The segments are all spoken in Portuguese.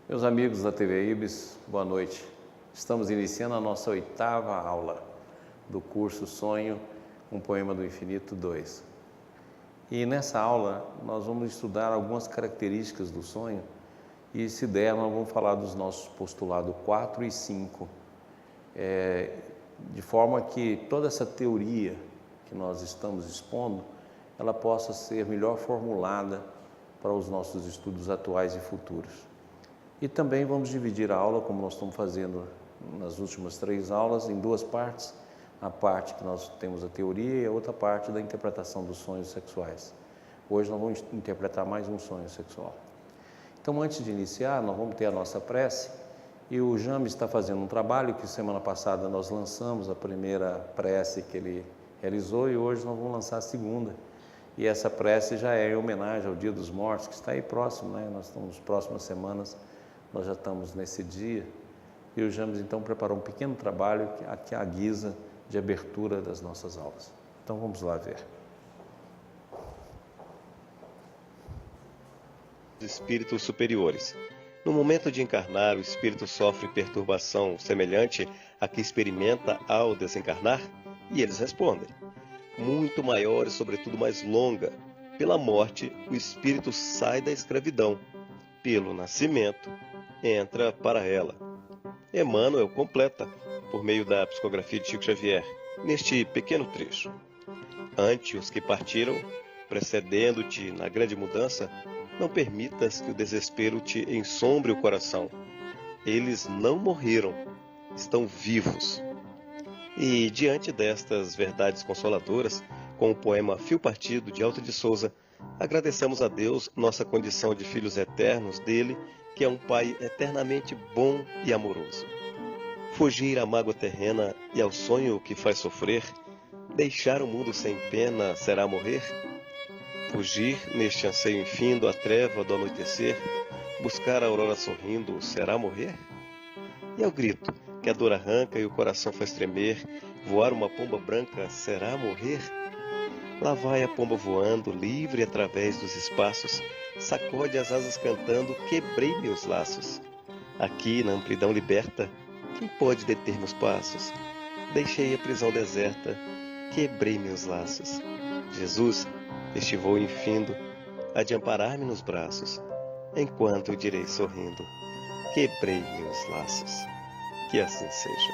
Meus amigos da TV Ibis, boa noite. Estamos iniciando a nossa 8ª aula do curso Sonho, um Poema do Infinito 2. E nessa aula nós vamos estudar algumas características do sonho e, se der, nós vamos falar dos nossos postulados 4 e 5, de forma que toda essa teoria que nós estamos expondo, ela possa ser melhor formulada para os nossos estudos atuais e futuros. E também vamos dividir a aula, como nós estamos fazendo nas últimas 3 aulas, em 2 partes. A parte que nós temos a teoria e a outra parte da interpretação dos sonhos sexuais. Hoje nós vamos interpretar mais um sonho sexual. Então, antes de iniciar, nós vamos ter a nossa prece. E o James está fazendo um trabalho que semana passada nós lançamos a primeira prece que ele realizou e hoje nós vamos lançar a segunda. E essa prece já é em homenagem ao Dia dos Mortos, que está aí próximo, né? Nós estamos nas próximas semanas, nós já estamos nesse dia. E o James então preparou um pequeno trabalho que é a guisa de abertura das nossas aulas. Então vamos lá ver. Espíritos superiores. No momento de encarnar, o espírito sofre perturbação semelhante à que experimenta ao desencarnar? E eles respondem: muito maior e sobretudo mais longa. Pela morte, o espírito sai da escravidão. Pelo nascimento, entra para ela. Emmanuel completa, por meio da psicografia de Chico Xavier, neste pequeno trecho. Ante os que partiram, precedendo-te na grande mudança, não permitas que o desespero te ensombre o coração. Eles não morreram, estão vivos. E diante destas verdades consoladoras, com o poema Fio Partido de Alto de Souza, agradecemos a Deus nossa condição de filhos eternos dele, que é um Pai eternamente bom e amoroso. Fugir à mágoa terrena e ao sonho que faz sofrer, deixar o mundo sem pena será morrer? Fugir neste anseio infindo à treva do anoitecer, buscar a aurora sorrindo, será morrer? E ao grito que a dor arranca e o coração faz tremer, voar uma pomba branca, será morrer? Lá vai a pomba voando, livre através dos espaços, sacode as asas cantando, quebrei meus laços. Aqui, na amplidão liberta, quem pode deter meus passos? Deixei a prisão deserta, quebrei meus laços. Jesus, este voo infindo, há de amparar-me nos braços, enquanto eu direi sorrindo, quebrei meus laços. Que assim seja.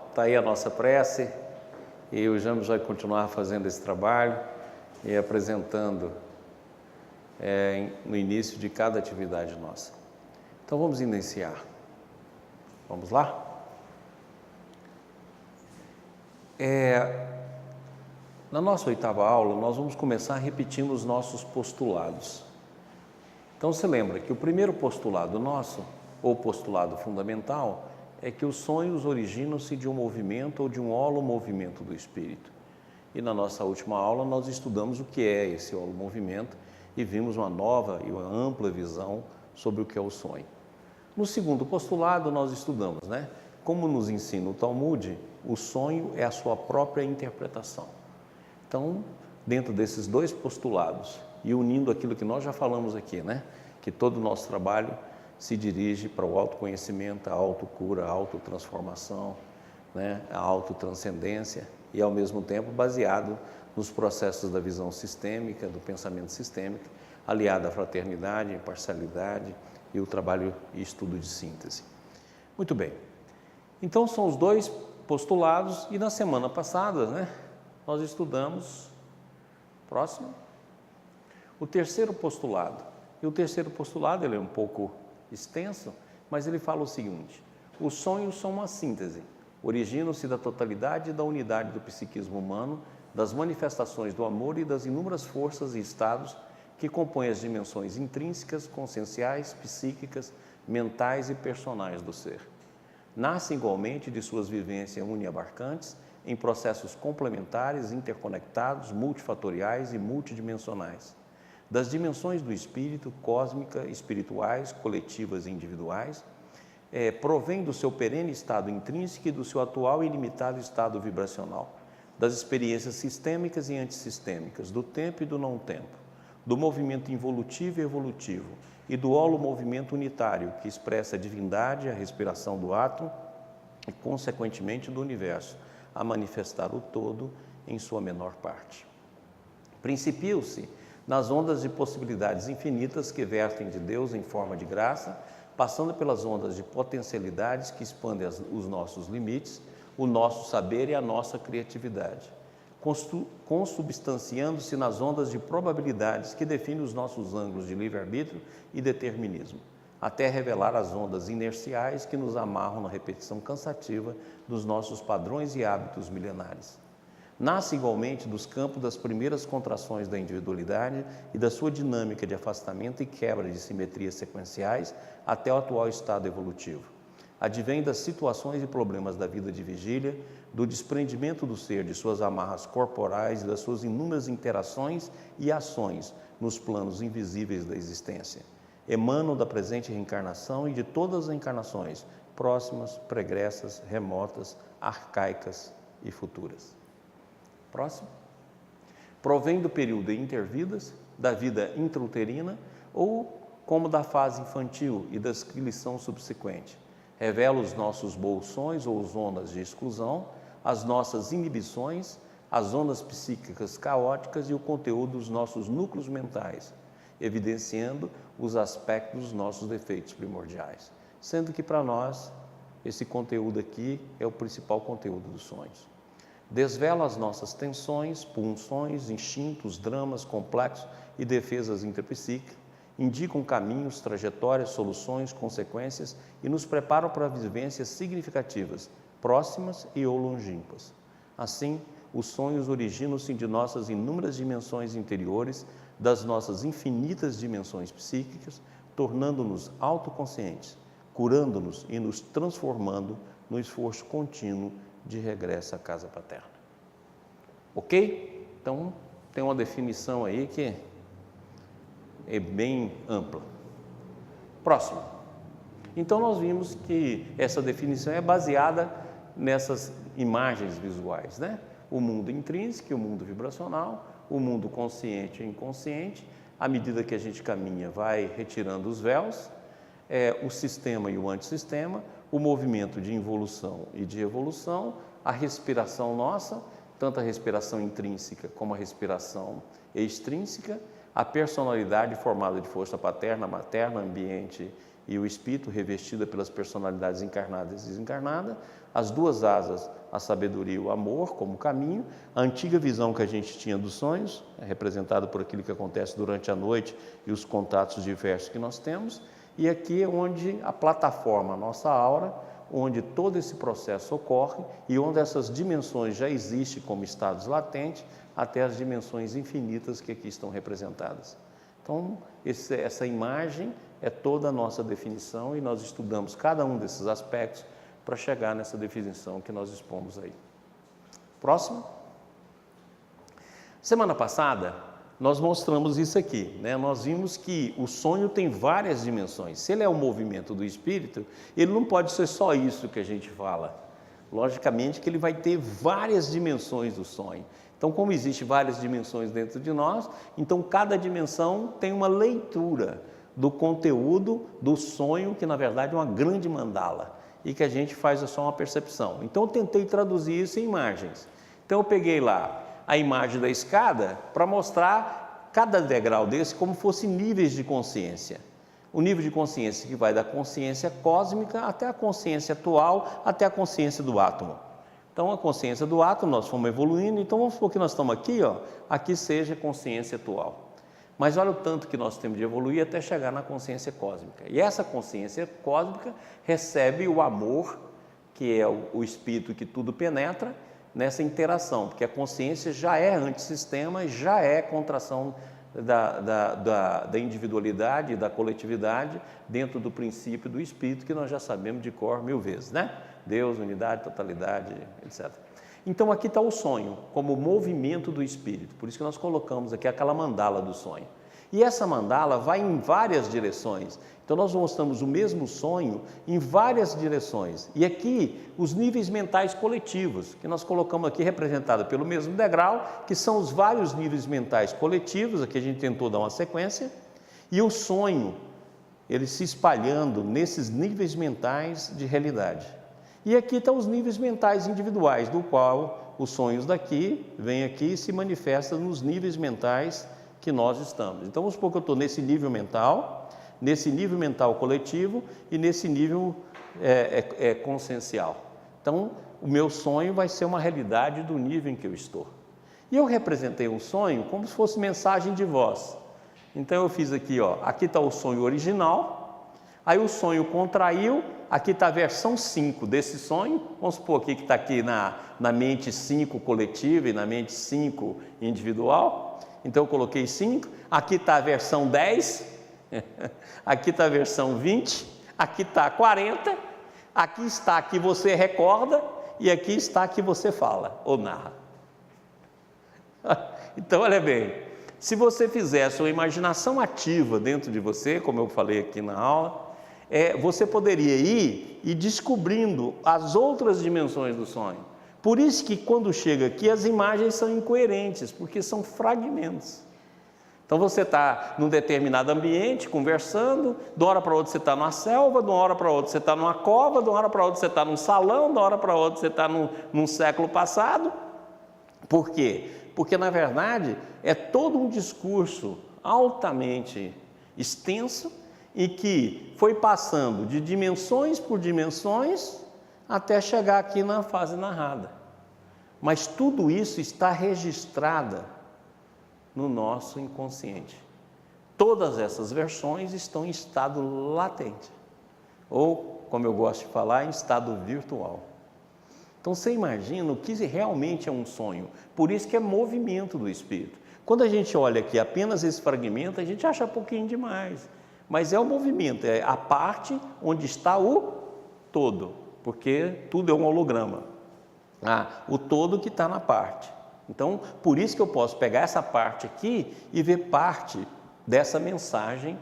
Está aí a nossa prece e o James vai continuar fazendo esse trabalho e apresentando no início de cada atividade nossa. Então vamos iniciar. Vamos lá? Na nossa 8ª aula, nós vamos começar repetindo os nossos postulados. Então, se lembra que o primeiro postulado nosso, ou postulado fundamental, é que os sonhos originam-se de um movimento ou de um holomovimento do espírito. E na nossa última aula, nós estudamos o que é esse holomovimento e vimos uma nova e uma ampla visão sobre o que é o sonho. No segundo postulado, nós estudamos, como nos ensina o Talmud, o sonho é a sua própria interpretação. Então, dentro desses 2 postulados e unindo aquilo que nós já falamos aqui, que todo o nosso trabalho se dirige para o autoconhecimento, a autocura, a autotransformação, a autotranscendência e, ao mesmo tempo, baseado nos processos da visão sistêmica, do pensamento sistêmico, aliado à fraternidade, imparcialidade e o trabalho e estudo de síntese. Muito bem. Então, são os 2 postulados e na semana passada, nós estudamos, próximo, o terceiro postulado. E o terceiro postulado, ele é um pouco extenso, mas ele fala o seguinte: os sonhos são uma síntese, originam-se da totalidade e da unidade do psiquismo humano, das manifestações do amor e das inúmeras forças e estados que compõem as dimensões intrínsecas, conscienciais, psíquicas, mentais e personais do ser. Nascem igualmente de suas vivências uniabarcantes em processos complementares, interconectados, multifatoriais e multidimensionais. Das dimensões do espírito, cósmica, espirituais, coletivas e individuais, provém do seu perene estado intrínseco e do seu atual e ilimitado estado vibracional, das experiências sistêmicas e antissistêmicas, do tempo e do não-tempo, do movimento involutivo e evolutivo e do holomovimento unitário, que expressa a divindade, a respiração do átomo e, consequentemente, do universo, a manifestar o todo em sua menor parte. Principiam-se nas ondas de possibilidades infinitas que vertem de Deus em forma de graça, passando pelas ondas de potencialidades que expandem os nossos limites, o nosso saber e a nossa criatividade, consubstanciando-se nas ondas de probabilidades que definem os nossos ângulos de livre-arbítrio e determinismo, até revelar as ondas inerciais que nos amarram na repetição cansativa dos nossos padrões e hábitos milenares. Nasce igualmente dos campos das primeiras contrações da individualidade e da sua dinâmica de afastamento e quebra de simetrias sequenciais até o atual estado evolutivo. Advém das situações e problemas da vida de vigília, do desprendimento do ser de suas amarras corporais e das suas inúmeras interações e ações nos planos invisíveis da existência. Emanam da presente reencarnação e de todas as encarnações, próximas, pregressas, remotas, arcaicas e futuras. Próximo. Provém do período intervidas, da vida intrauterina ou como da fase infantil e da esquilição subsequente. Revela os nossos bolsões ou zonas de exclusão, as nossas inibições, as zonas psíquicas caóticas e o conteúdo dos nossos núcleos mentais, evidenciando os aspectos dos nossos defeitos primordiais. Sendo que para nós, esse conteúdo aqui é o principal conteúdo dos sonhos. Desvela as nossas tensões, pulsões, instintos, dramas complexos e defesas interpsíquicas, indicam caminhos, trajetórias, soluções, consequências e nos preparam para vivências significativas, próximas e ou longínquas. Assim, os sonhos originam-se de nossas inúmeras dimensões interiores, das nossas infinitas dimensões psíquicas, tornando-nos autoconscientes, curando-nos e nos transformando no esforço contínuo de regresso à casa paterna. Ok? Então, tem uma definição aí que é bem ampla. Próximo. Então, nós vimos que essa definição é baseada nessas imagens visuais, né? O mundo intrínseco, o mundo vibracional, o mundo consciente e inconsciente. À medida que a gente caminha, vai retirando os véus, o sistema e o antissistema, o movimento de involução e de evolução, a respiração nossa, tanto a respiração intrínseca como a respiração extrínseca, a personalidade formada de força paterna, materna, ambiente e o espírito revestida pelas personalidades encarnadas e desencarnadas, as duas asas, a sabedoria e o amor como caminho, a antiga visão que a gente tinha dos sonhos, representada por aquilo que acontece durante a noite e os contatos diversos que nós temos, e aqui é onde a plataforma, a nossa aura, onde todo esse processo ocorre e onde essas dimensões já existem como estados latentes, até as dimensões infinitas que aqui estão representadas. Então, essa imagem é toda a nossa definição e nós estudamos cada um desses aspectos para chegar nessa definição que nós expomos aí. Próximo. Semana passada, nós mostramos isso aqui, né? Nós vimos que o sonho tem várias dimensões. Se ele é um movimento do espírito, ele não pode ser só isso que a gente fala. Logicamente que ele vai ter várias dimensões do sonho. Então, como existe várias dimensões dentro de nós, então cada dimensão tem uma leitura do conteúdo do sonho, que na verdade é uma grande mandala, e que a gente faz só uma percepção. Então, eu tentei traduzir isso em imagens. Então, eu peguei lá a imagem da escada para mostrar cada degrau desse como fosse níveis de consciência. O nível de consciência que vai da consciência cósmica até a consciência atual, até a consciência do átomo. Então, a consciência do átomo, nós fomos evoluindo, então vamos supor que nós estamos aqui, ó, aqui seja a consciência atual. Mas olha o tanto que nós temos de evoluir até chegar na consciência cósmica. E essa consciência cósmica recebe o amor, que é o espírito que tudo penetra, nessa interação, porque a consciência já é antissistema, já é contração da individualidade e da coletividade dentro do princípio do espírito, que nós já sabemos de cor 1000 vezes, né? Deus, unidade, totalidade, etc. Então aqui está o sonho, como movimento do espírito, por isso que nós colocamos aqui aquela mandala do sonho. E essa mandala vai em várias direções. Então nós mostramos o mesmo sonho em várias direções. E aqui os níveis mentais coletivos, que nós colocamos aqui representado pelo mesmo degrau, que são os vários níveis mentais coletivos, aqui a gente tentou dar uma sequência, e o sonho, ele se espalhando nesses níveis mentais de realidade. E aqui estão os níveis mentais individuais, do qual os sonhos daqui vêm aqui e se manifestam nos níveis mentais que nós estamos. Então vamos supor que eu estou nesse nível mental coletivo e nesse nível consciencial. Então o meu sonho vai ser uma realidade do nível em que eu estou. E eu representei um sonho como se fosse mensagem de voz. Então eu fiz aqui, ó, aqui está o sonho original, aí o sonho contraiu, aqui está a versão 5 desse sonho, vamos supor aqui que está aqui na mente 5 coletiva e na mente 5 individual, então eu coloquei 5, aqui está a versão 10, aqui está a versão 20, aqui está a 40, aqui está a que você recorda e aqui está a que você fala ou narra. Então olha bem, se você fizesse uma imaginação ativa dentro de você, como eu falei aqui na aula, você poderia ir e descobrindo as outras dimensões do sonho. Por isso que quando chega aqui as imagens são incoerentes, porque são fragmentos. Então você está num determinado ambiente, conversando, de uma hora para outra você está numa selva, de uma hora para outra você está numa cova, de uma hora para outra você está num salão, de uma hora para outra você está num século passado. Por quê? Porque na verdade é todo um discurso altamente extenso e que foi passando de dimensões por dimensões até chegar aqui na fase narrada. Mas tudo isso está registrado no nosso inconsciente. Todas essas versões estão em estado latente, ou, como eu gosto de falar, em estado virtual. Então você imagina o que realmente é um sonho, por isso que é movimento do espírito. Quando a gente olha aqui apenas esse fragmento, a gente acha pouquinho demais, mas é o movimento, é a parte onde está o todo, porque tudo é um holograma, o todo que está na parte. Então, por isso que eu posso pegar essa parte aqui e ver parte dessa mensagem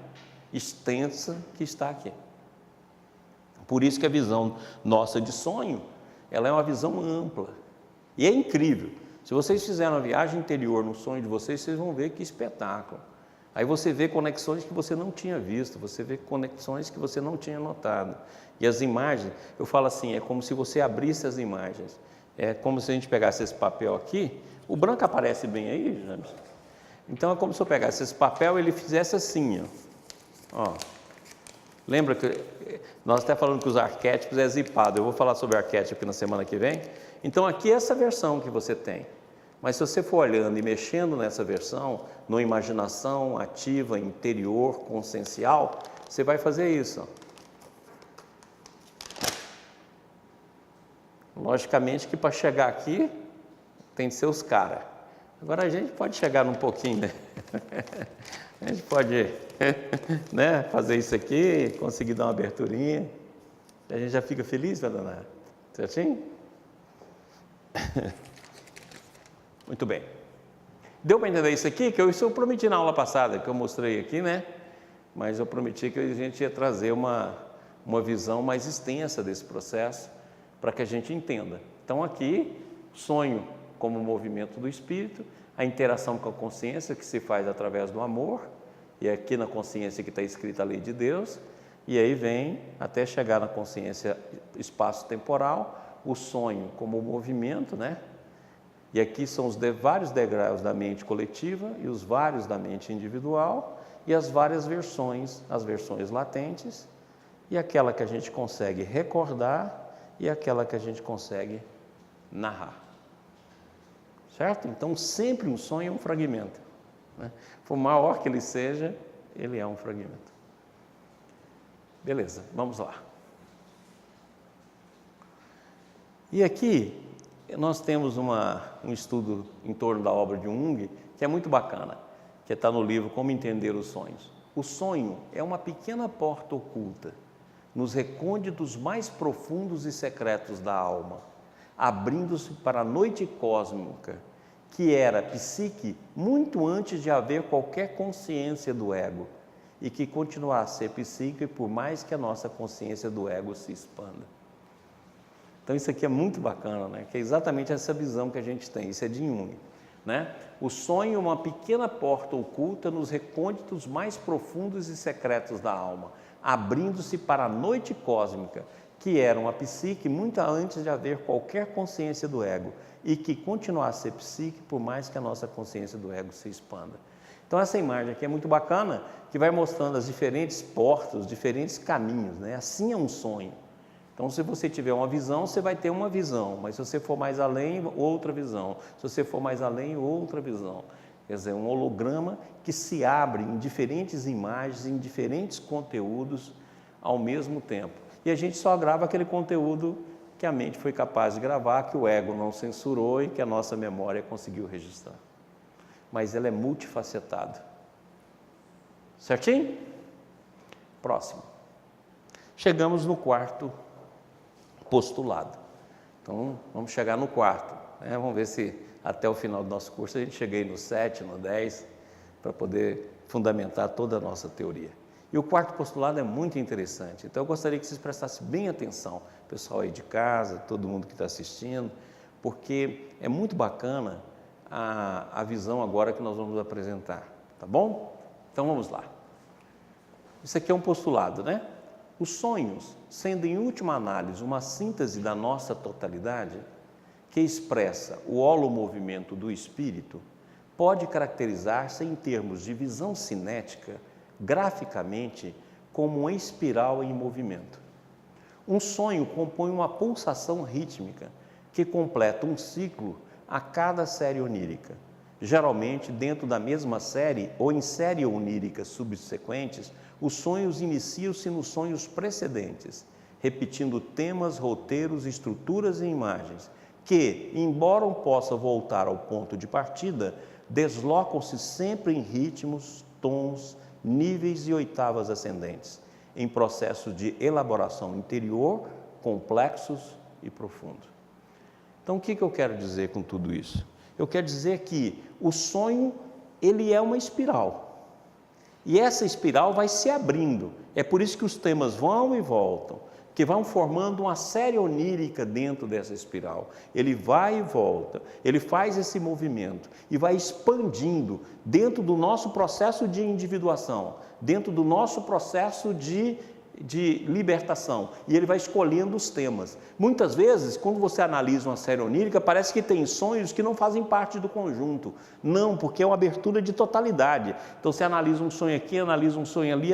extensa que está aqui. Por isso que a visão nossa de sonho, ela é uma visão ampla. E é incrível. Se vocês fizerem uma viagem interior no sonho de vocês, vocês vão ver que espetáculo. Aí você vê conexões que você não tinha visto, você vê conexões que você não tinha notado. E as imagens, eu falo assim, é como se você abrisse as imagens. É como se a gente pegasse esse papel aqui, o branco aparece bem aí, James? Então é como se eu pegasse esse papel e ele fizesse assim, ó. Lembra que nós até falando que os arquétipos é zipado, eu vou falar sobre arquétipo na semana que vem. Então aqui é essa versão que você tem. Mas se você for olhando e mexendo nessa versão, numa imaginação ativa, interior, consciencial, você vai fazer isso, ó. Logicamente que para chegar aqui, tem que ser os caras. Agora a gente pode chegar num pouquinho, né? A gente pode né, fazer isso aqui, conseguir dar uma aberturinha. A gente já fica feliz, vai dona? Certinho? Muito bem. Deu para entender isso aqui? Que eu prometi na aula passada, que eu mostrei aqui, né? Mas eu prometi que a gente ia trazer uma visão mais extensa desse processo, para que a gente entenda. Então aqui, sonho como movimento do espírito, a interação com a consciência que se faz através do amor, e é aqui na consciência que está escrita a lei de Deus, e aí vem até chegar na consciência espaço-temporal, o sonho como movimento, né? E aqui são os vários degraus da mente coletiva e os vários da mente individual, e as várias versões, as versões latentes, e aquela que a gente consegue recordar e aquela que a gente consegue narrar. Certo? Então, sempre um sonho é um fragmento, né? Por maior que ele seja, ele é um fragmento. Beleza, vamos lá. E aqui, nós temos um estudo em torno da obra de Jung, que é muito bacana, que está no livro Como Entender os Sonhos. O sonho é uma pequena porta oculta nos recônditos mais profundos e secretos da alma, abrindo-se para a noite cósmica que era psique muito antes de haver qualquer consciência do ego e que continuará a ser psíquico por mais que a nossa consciência do ego se expanda. Então isso aqui é muito bacana, né? Que é exatamente essa visão que a gente tem, isso é de Jung, né? O sonho é uma pequena porta oculta nos recônditos mais profundos e secretos da alma, abrindo-se para a noite cósmica, que era uma psique muito antes de haver qualquer consciência do ego e que continuará a ser psique por mais que a nossa consciência do ego se expanda. Então essa imagem aqui é muito bacana, que vai mostrando as diferentes portas, os diferentes caminhos, né? Assim é um sonho. Então se você tiver uma visão, você vai ter uma visão, mas se você for mais além, outra visão. Se você for mais além, outra visão. Quer dizer, um holograma que se abre em diferentes imagens, em diferentes conteúdos ao mesmo tempo. E a gente só grava aquele conteúdo que a mente foi capaz de gravar, que o ego não censurou e que a nossa memória conseguiu registrar. Mas ela é multifacetada. Certinho? Próximo. Chegamos no quarto postulado. Então, vamos chegar no quarto, né? Vamos ver se até o final do nosso curso a gente chega aí no 7, no 10, para poder fundamentar toda a nossa teoria. E o quarto postulado é muito interessante, então eu gostaria que vocês prestassem bem atenção, pessoal aí de casa, todo mundo que está assistindo, porque é muito bacana a visão agora que nós vamos apresentar, tá bom? Então vamos lá. Isso aqui é um postulado, né? Os sonhos, sendo em última análise uma síntese da nossa totalidade, que expressa o holomovimento do espírito, pode caracterizar-se em termos de visão cinética, graficamente, como uma espiral em movimento. Um sonho compõe uma pulsação rítmica que completa um ciclo a cada série onírica. Geralmente, dentro da mesma série ou em série oníricas subsequentes, os sonhos iniciam-se nos sonhos precedentes, repetindo temas, roteiros, estruturas e imagens, que, embora possam voltar ao ponto de partida, deslocam-se sempre em ritmos, tons, níveis e oitavas ascendentes, em processos de elaboração interior, complexos e profundos. Então, o que eu quero dizer com tudo isso? Eu quero dizer que o sonho, ele é uma espiral. E essa espiral vai se abrindo. É por isso que os temas vão e voltam, que vão formando uma série onírica dentro dessa espiral. Ele vai e volta, ele faz esse movimento e vai expandindo dentro do nosso processo de individuação, dentro do nosso processo de libertação, e ele vai escolhendo os temas. Muitas vezes, quando você analisa uma série onírica, parece que tem sonhos que não fazem parte do conjunto. Não, porque é uma abertura de totalidade. Então você analisa um sonho aqui, analisa um sonho ali,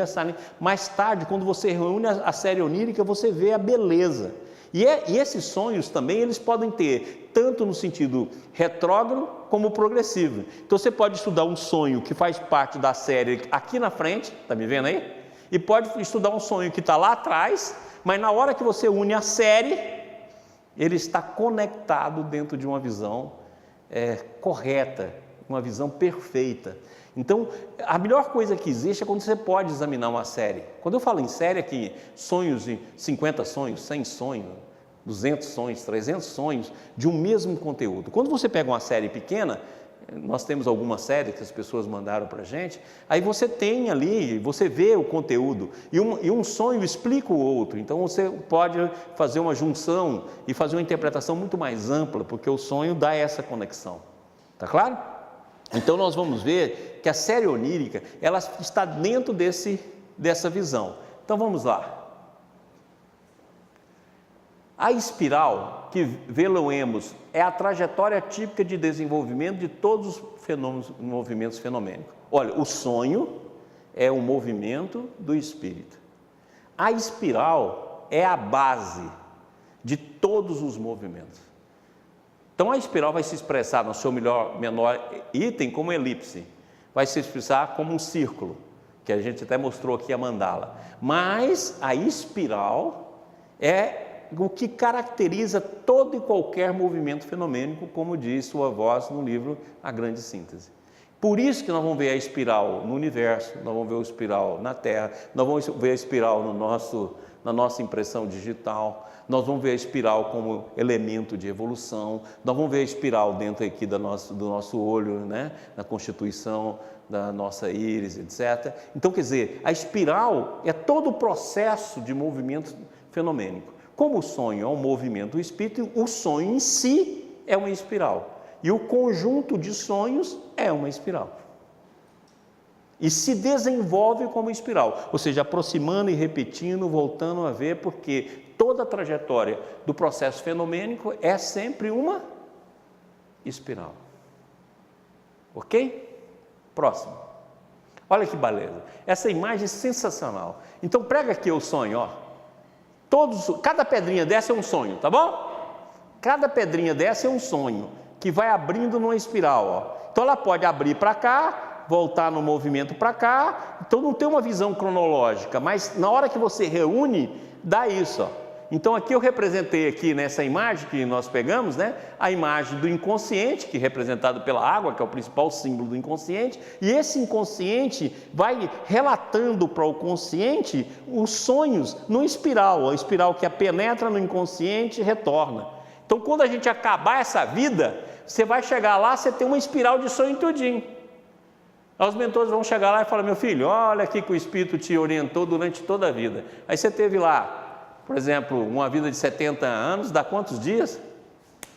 mais tarde, quando você reúne a série onírica, você vê a beleza. E esses sonhos também, eles podem ter tanto no sentido retrógrado como progressivo. Então você pode estudar um sonho que faz parte da série aqui na frente, está me vendo aí? E pode estudar um sonho que está lá atrás, mas na hora que você une a série, ele está conectado dentro de uma visão correta, uma visão perfeita. Então, a melhor coisa que existe é quando você pode examinar uma série. Quando eu falo em série aqui, sonhos de 50 sonhos, 100 sonhos, 200 sonhos, 300 sonhos de um mesmo conteúdo. Quando você pega uma série pequena, nós temos algumas séries que as pessoas mandaram para a gente, aí você tem ali, você vê o conteúdo, e um sonho explica o outro, então você pode fazer uma junção e fazer uma interpretação muito mais ampla, porque o sonho dá essa conexão, tá claro? Então nós vamos ver que a série onírica, ela está dentro dessa visão. Então vamos lá. A espiral que vê-lo-emos é a trajetória típica de desenvolvimento de todos os movimentos fenomênicos. Olha, o sonho é o movimento do espírito. A espiral é a base de todos os movimentos. Então a espiral vai se expressar no seu menor item como elipse, vai se expressar como um círculo, que a gente até mostrou aqui a mandala. Mas a espiral é o que caracteriza todo e qualquer movimento fenomênico, como diz sua voz no livro A Grande Síntese. Por isso que nós vamos ver a espiral no universo, nós vamos ver a espiral na Terra, nós vamos ver a espiral na nossa impressão digital, nós vamos ver a espiral como elemento de evolução, nós vamos ver a espiral dentro aqui do nosso olho, né? Na constituição da nossa íris, etc. Então, quer dizer, a espiral é todo o processo de movimento fenomênico. Como o sonho é um movimento do espírito, o sonho em si é uma espiral. E o conjunto de sonhos é uma espiral. E se desenvolve como espiral, ou seja, aproximando e repetindo, voltando a ver, porque toda a trajetória do processo fenomênico é sempre uma espiral. Ok? Próximo. Olha que beleza. Essa imagem é sensacional. Então prega aqui o sonho, ó. Cada pedrinha dessa é um sonho, tá bom? Cada pedrinha dessa é um sonho que vai abrindo numa espiral, ó. Então ela pode abrir para cá, voltar no movimento para cá. Então não tem uma visão cronológica, mas na hora que você reúne, dá isso, ó. Então aqui eu representei aqui nessa imagem que nós pegamos, né, a imagem do inconsciente, que é representado pela água, que é o principal símbolo do inconsciente, e esse inconsciente vai relatando para o consciente os sonhos numa espiral, a espiral que penetra no inconsciente e retorna. Então quando a gente acabar essa vida, você vai chegar lá, você tem uma espiral de sonho todinho. Aí os mentores vão chegar lá e falar: meu filho, olha aqui que o Espírito te orientou durante toda a vida. Aí você teve lá, por exemplo, uma vida de 70 anos, dá quantos dias?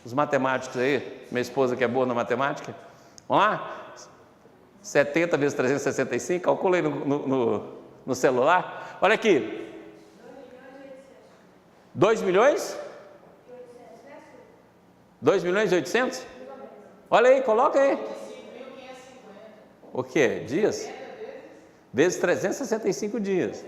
Os matemáticos aí, minha esposa que é boa na matemática, vamos lá? 70 vezes 365, calcula aí no celular. Olha aqui. 2 milhões? 2 milhões e 800? Olha aí, coloca aí. O que? Dias? Vezes 365 dias.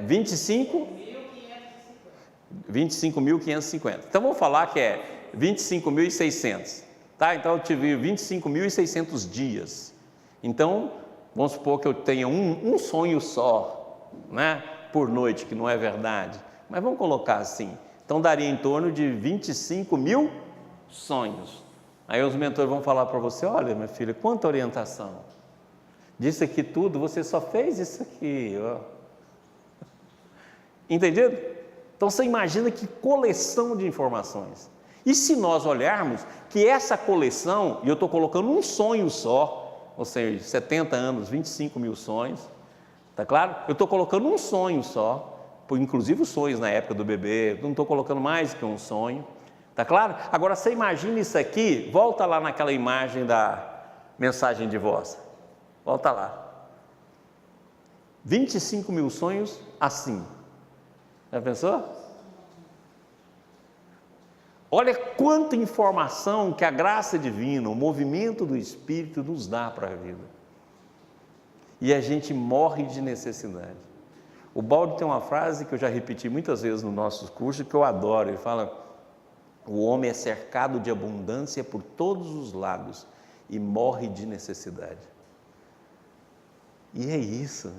25.550. Então vamos falar que é 25.600, tá? Então eu tive 25.600 dias. Então vamos supor que eu tenha um sonho só, né, por noite, que não é verdade, mas vamos colocar assim. Então daria em torno de 25.000 sonhos. Aí os mentores vão falar para você: olha, minha filha, quanta orientação. Disso aqui tudo, você só fez isso aqui, ó. Entendido? Então você imagina que coleção de informações. E se nós olharmos que essa coleção, e eu estou colocando um sonho só, ou seja, 70 anos, 25.000 sonhos, tá claro? Eu estou colocando um sonho só, inclusive os sonhos na época do bebê, não estou colocando mais que um sonho, tá claro? Agora você imagina isso aqui, volta lá naquela imagem da mensagem de voz, volta lá. 25.000 sonhos assim. Já pensou? Olha quanta informação que a graça divina, o movimento do Espírito nos dá para a vida. E a gente morre de necessidade. O Baldo tem uma frase que eu já repeti muitas vezes nos nossos cursos, que eu adoro. Ele fala: o homem é cercado de abundância por todos os lados e morre de necessidade. E é isso.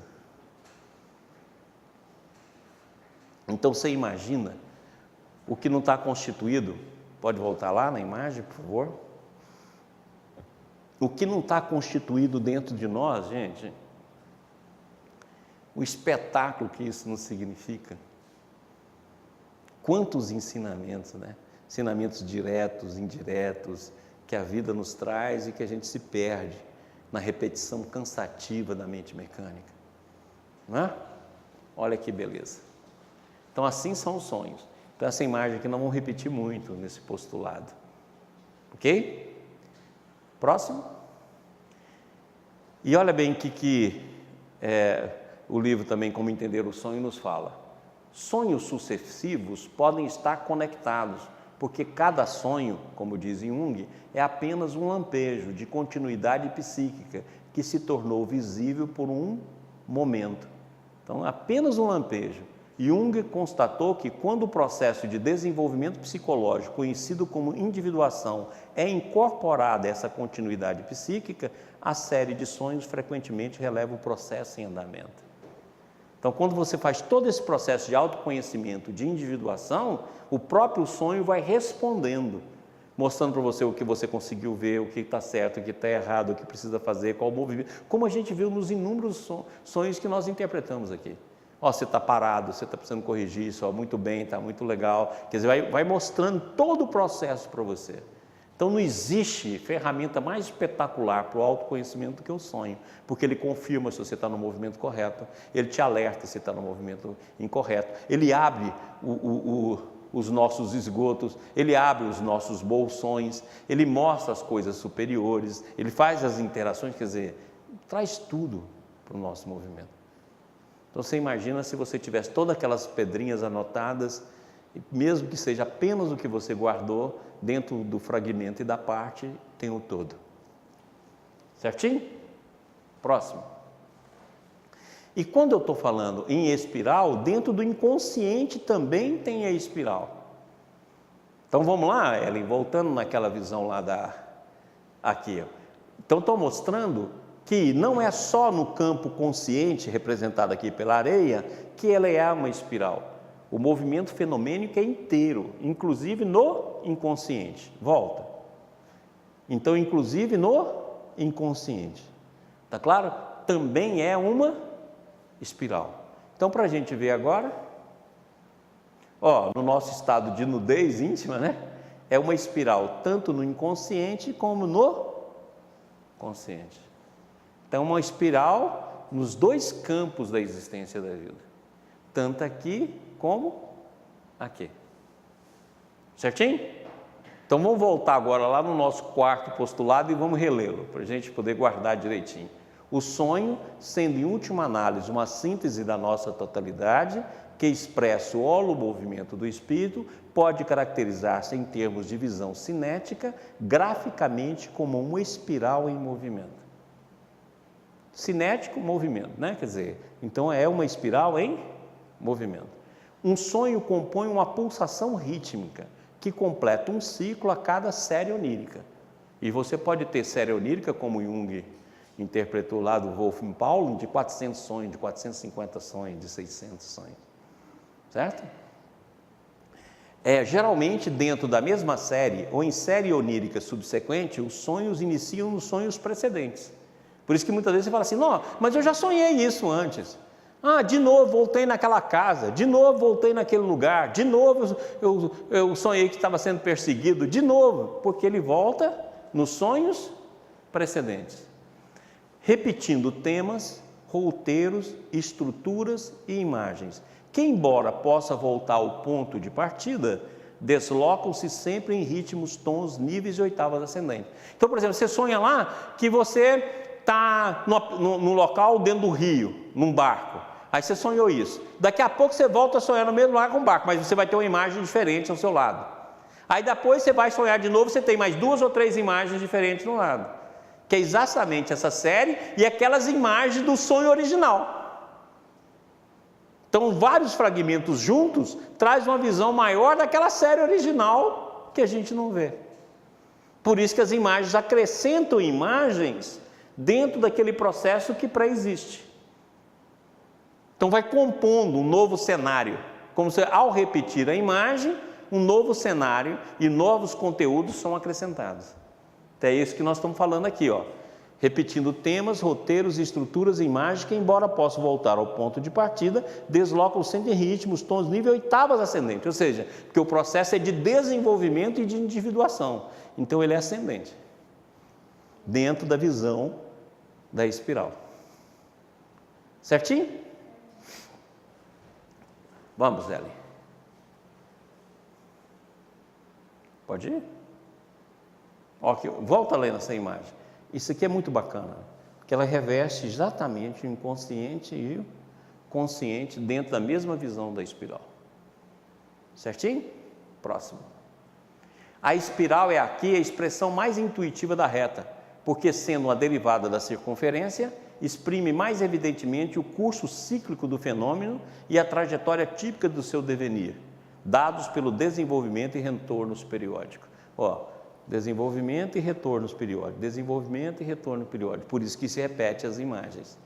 Então você imagina o que não está constituído. Pode voltar lá na imagem, por favor? O que não está constituído dentro de nós, gente, o espetáculo que isso nos significa. Quantos ensinamentos, né? Ensinamentos diretos, indiretos, que a vida nos traz e que a gente se perde na repetição cansativa da mente mecânica. Não é? Olha que beleza. Então assim são os sonhos. Então essa imagem aqui não vamos repetir muito nesse postulado. Ok? Próximo. E olha bem que o livro também, Como Entender o Sonho, nos fala. Sonhos sucessivos podem estar conectados, porque cada sonho, como diz Jung, é apenas um lampejo de continuidade psíquica que se tornou visível por um momento. Então, apenas um lampejo. Jung constatou que quando o processo de desenvolvimento psicológico, conhecido como individuação, é incorporado a essa continuidade psíquica, a série de sonhos frequentemente releva o processo em andamento. Então, quando você faz todo esse processo de autoconhecimento, de individuação, o próprio sonho vai respondendo. mostrando para você o que você conseguiu ver, o que está certo, o que está errado, o que precisa fazer, qual o movimento, como a gente viu nos inúmeros sonhos que nós interpretamos aqui. Ó, você está parado, você está precisando corrigir isso, ó, muito bem, está muito legal. Quer dizer, vai mostrando todo o processo para você. Então não existe ferramenta mais espetacular para o autoconhecimento do que o sonho, porque ele confirma se você está no movimento correto, ele te alerta se está no movimento incorreto, ele abre os nossos esgotos, ele abre os nossos bolsões, ele mostra as coisas superiores, ele faz as interações, quer dizer, traz tudo para o nosso movimento. Então você imagina se você tivesse todas aquelas pedrinhas anotadas, mesmo que seja apenas o que você guardou, dentro do fragmento e da parte, tem o todo. Certinho? Próximo. E quando eu estou falando em espiral, dentro do inconsciente também tem a espiral. Então vamos lá, Ellen, voltando naquela visão lá aqui. Então estou mostrando que não é só no campo consciente, representado aqui pela areia, que ela é uma espiral. O movimento fenomênico é inteiro, inclusive no inconsciente. Volta. Então, inclusive no inconsciente. Tá claro? Também é uma espiral. Então, para a gente ver agora, ó, no nosso estado de nudez íntima, né? É uma espiral tanto no inconsciente como no consciente. Então, uma espiral nos dois campos da existência da vida. Tanto aqui como aqui. Certinho? Então vamos voltar agora lá no nosso quarto postulado e vamos relê-lo, para a gente poder guardar direitinho. O sonho, sendo em última análise uma síntese da nossa totalidade, que expressa o holomovimento do espírito, pode caracterizar-se em termos de visão cinética, graficamente como uma espiral em movimento. Cinético, movimento, né? Quer dizer, então é uma espiral em movimento. Um sonho compõe uma pulsação rítmica que completa um ciclo a cada série onírica. E você pode ter série onírica, como Jung interpretou lá do Wolfgang Pauli, de 400 sonhos, de 450 sonhos, de 600 sonhos. Certo? Geralmente, dentro da mesma série ou em série onírica subsequente, os sonhos iniciam nos sonhos precedentes. Por isso que muitas vezes você fala assim, não, mas eu já sonhei isso antes. Ah, de novo voltei naquela casa, de novo voltei naquele lugar, de novo eu sonhei que estava sendo perseguido, de novo, porque ele volta nos sonhos precedentes, repetindo temas, roteiros, estruturas e imagens, que embora possa voltar ao ponto de partida, deslocam-se sempre em ritmos, tons, níveis e oitavas ascendentes. Então, por exemplo, você sonha lá que você está no local dentro do rio, num barco. Aí você sonhou isso. Daqui a pouco você volta a sonhar no mesmo lugar com o barco, mas você vai ter uma imagem diferente ao seu lado. Aí depois você vai sonhar de novo, você tem mais 2 ou 3 imagens diferentes no lado. Que é exatamente essa série e aquelas imagens do sonho original. Então, vários fragmentos juntos traz uma visão maior daquela série original que a gente não vê. Por isso que as imagens acrescentam imagens dentro daquele processo que pré-existe. Então vai compondo um novo cenário, como se ao repetir a imagem, um novo cenário e novos conteúdos são acrescentados. Então é isso que nós estamos falando aqui, ó. Repetindo temas, roteiros, estruturas e imagens que, embora possam voltar ao ponto de partida, deslocam sempre em ritmos, tons, nível, oitavas ascendentes. Ou seja, porque o processo é de desenvolvimento e de individuação. Então ele é ascendente, dentro da visão da espiral. Certinho? Vamos, Eli. Pode ir? Ok, volta a ler nessa imagem. Isso aqui é muito bacana, porque ela reveste exatamente o inconsciente e o consciente dentro da mesma visão da espiral. Certinho? Próximo. A espiral é aqui a expressão mais intuitiva da reta, porque sendo uma derivada da circunferência, exprime mais evidentemente o curso cíclico do fenômeno e a trajetória típica do seu devenir, dados pelo desenvolvimento e retornos periódicos. Ó, desenvolvimento e retornos periódicos, desenvolvimento e retorno periódico, por isso que se repete as imagens.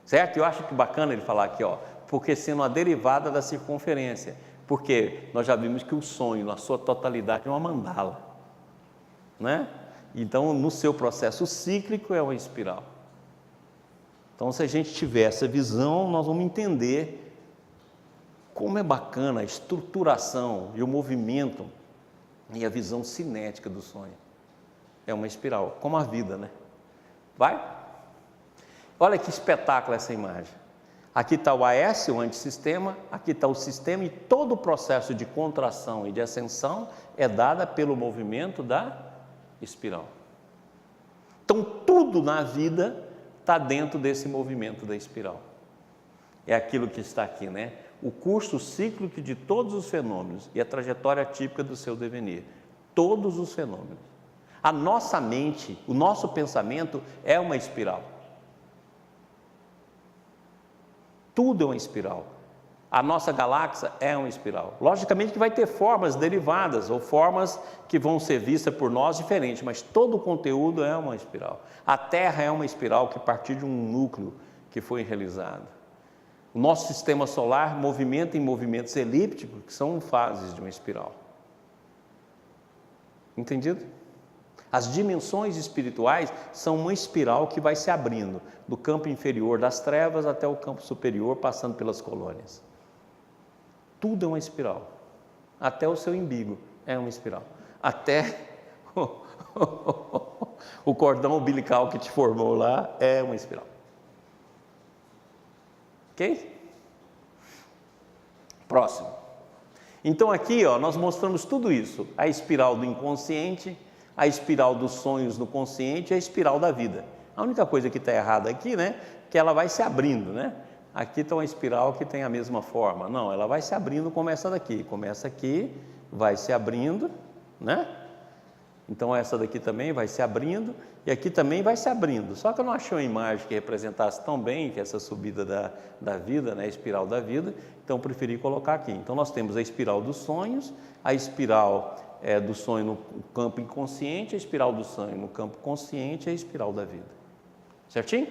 Certo? Eu acho que bacana ele falar aqui, ó, porque sendo uma derivada da circunferência, porque nós já vimos que o sonho, na sua totalidade, é uma mandala. né? Então, no seu processo cíclico é uma espiral. Então, se a gente tiver essa visão, nós vamos entender como é bacana a estruturação e o movimento e a visão cinética do sonho. É uma espiral, como a vida, né? Vai? Olha que espetáculo essa imagem. Aqui está o AS, o antissistema, aqui está o sistema, e todo o processo de contração e de ascensão é dado pelo movimento da espiral. Então, tudo na vida está dentro desse movimento da espiral. É aquilo que está aqui, né? O curso cíclico de todos os fenômenos e a trajetória típica do seu devenir. Todos os fenômenos. A nossa mente, o nosso pensamento é uma espiral. Tudo é uma espiral. A nossa galáxia é uma espiral. Logicamente que vai ter formas derivadas ou formas que vão ser vistas por nós diferentes, mas todo o conteúdo é uma espiral. A Terra é uma espiral que partiu de um núcleo que foi realizado. O nosso sistema solar movimenta em movimentos elípticos, que são fases de uma espiral. Entendido? As dimensões espirituais são uma espiral que vai se abrindo, do campo inferior das trevas até o campo superior, passando pelas colônias. Tudo é uma espiral. Até o seu umbigo é uma espiral. Até o cordão umbilical que te formou lá é uma espiral. Ok? Próximo. Então aqui, nós mostramos tudo isso. A espiral do inconsciente, a espiral dos sonhos no consciente e a espiral da vida. A única coisa que está errada aqui, né, que ela vai se abrindo, né? Aqui está uma espiral que tem a mesma forma. Não, ela vai se abrindo como essa daqui. Começa aqui, vai se abrindo, né? Então essa daqui também vai se abrindo e aqui também vai se abrindo. Só que eu não achei uma imagem que representasse tão bem que essa subida da vida, né, a espiral da vida, então eu preferi colocar aqui. Então nós temos a espiral dos sonhos, a espiral do sonho no campo inconsciente, a espiral do sonho no campo consciente e a espiral da vida. Certinho?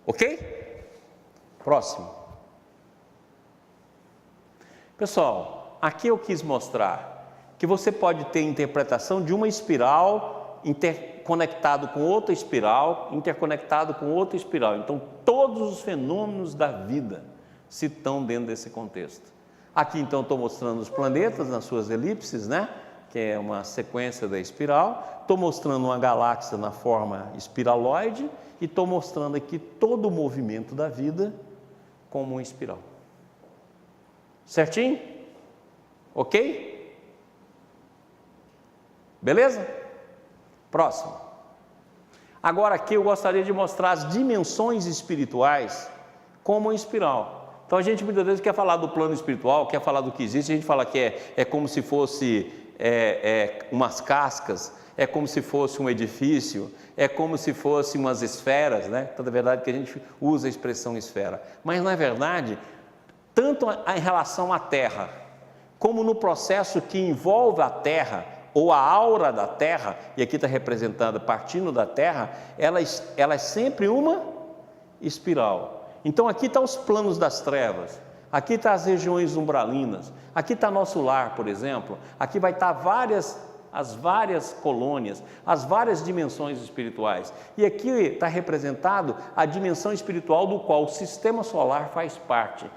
Ok? Próximo. Pessoal, aqui eu quis mostrar que você pode ter interpretação de uma espiral interconectado com outra espiral, interconectado com outra espiral. Então, todos os fenômenos da vida se estão dentro desse contexto. Aqui, então, estou mostrando os planetas nas suas elipses, né? Que é uma sequência da espiral. Estou mostrando uma galáxia na forma espiraloide e estou mostrando aqui todo o movimento da vida como uma espiral. Certinho? Ok? Beleza? Próximo. Agora aqui eu gostaria de mostrar as dimensões espirituais como uma espiral. Então a gente muitas vezes quer falar do plano espiritual, quer falar do que existe, a gente fala que é como se fosse umas cascas, é como se fosse um edifício, é como se fosse umas esferas, né? Então, na verdade, que a gente usa a expressão esfera. Mas, na verdade, tanto em relação à Terra, como no processo que envolve a Terra, ou a aura da Terra, e aqui está representada partindo da Terra, ela é sempre uma espiral. Então aqui estão os planos das trevas, aqui estão as regiões umbralinas, aqui está nosso lar, por exemplo, aqui vai estar as várias colônias, as várias dimensões espirituais. E aqui está representado a dimensão espiritual do qual o sistema solar faz parte,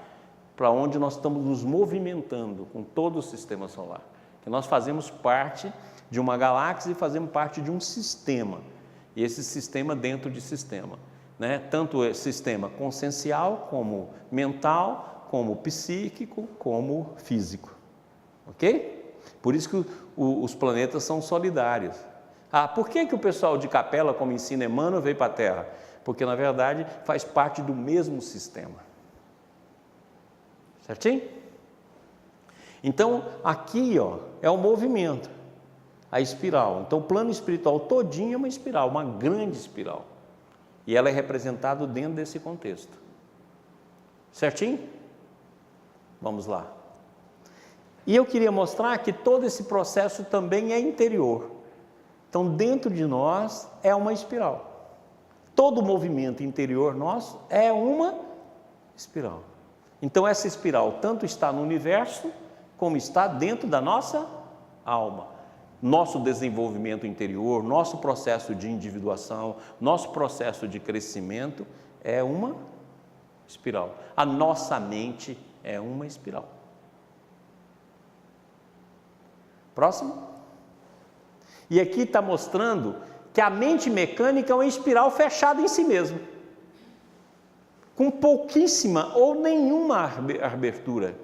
para onde nós estamos nos movimentando com todo o sistema solar. Que nós fazemos parte de uma galáxia e fazemos parte de um sistema, e esse sistema dentro de sistema, né? Tanto o sistema consciencial, como mental, como psíquico, como físico, ok? Por isso que os planetas são solidários. Por que o pessoal de Capela, como ensina Emmanuel, veio para a Terra? Porque na verdade faz parte do mesmo sistema, certinho? Então, aqui é o movimento, a espiral. Então, o plano espiritual todinho é uma espiral, uma grande espiral. E ela é representada dentro desse contexto. Certinho? Vamos lá. E eu queria mostrar que todo esse processo também é interior. Então, dentro de nós é uma espiral. Todo o movimento interior nosso é uma espiral. Então, essa espiral tanto está no universo, como está dentro da nossa alma. nosso desenvolvimento interior, nosso processo de individuação, nosso processo de crescimento é uma espiral. A nossa mente é uma espiral. Próximo. E aqui está mostrando que a mente mecânica é uma espiral fechada em si mesma, com pouquíssima ou nenhuma abertura.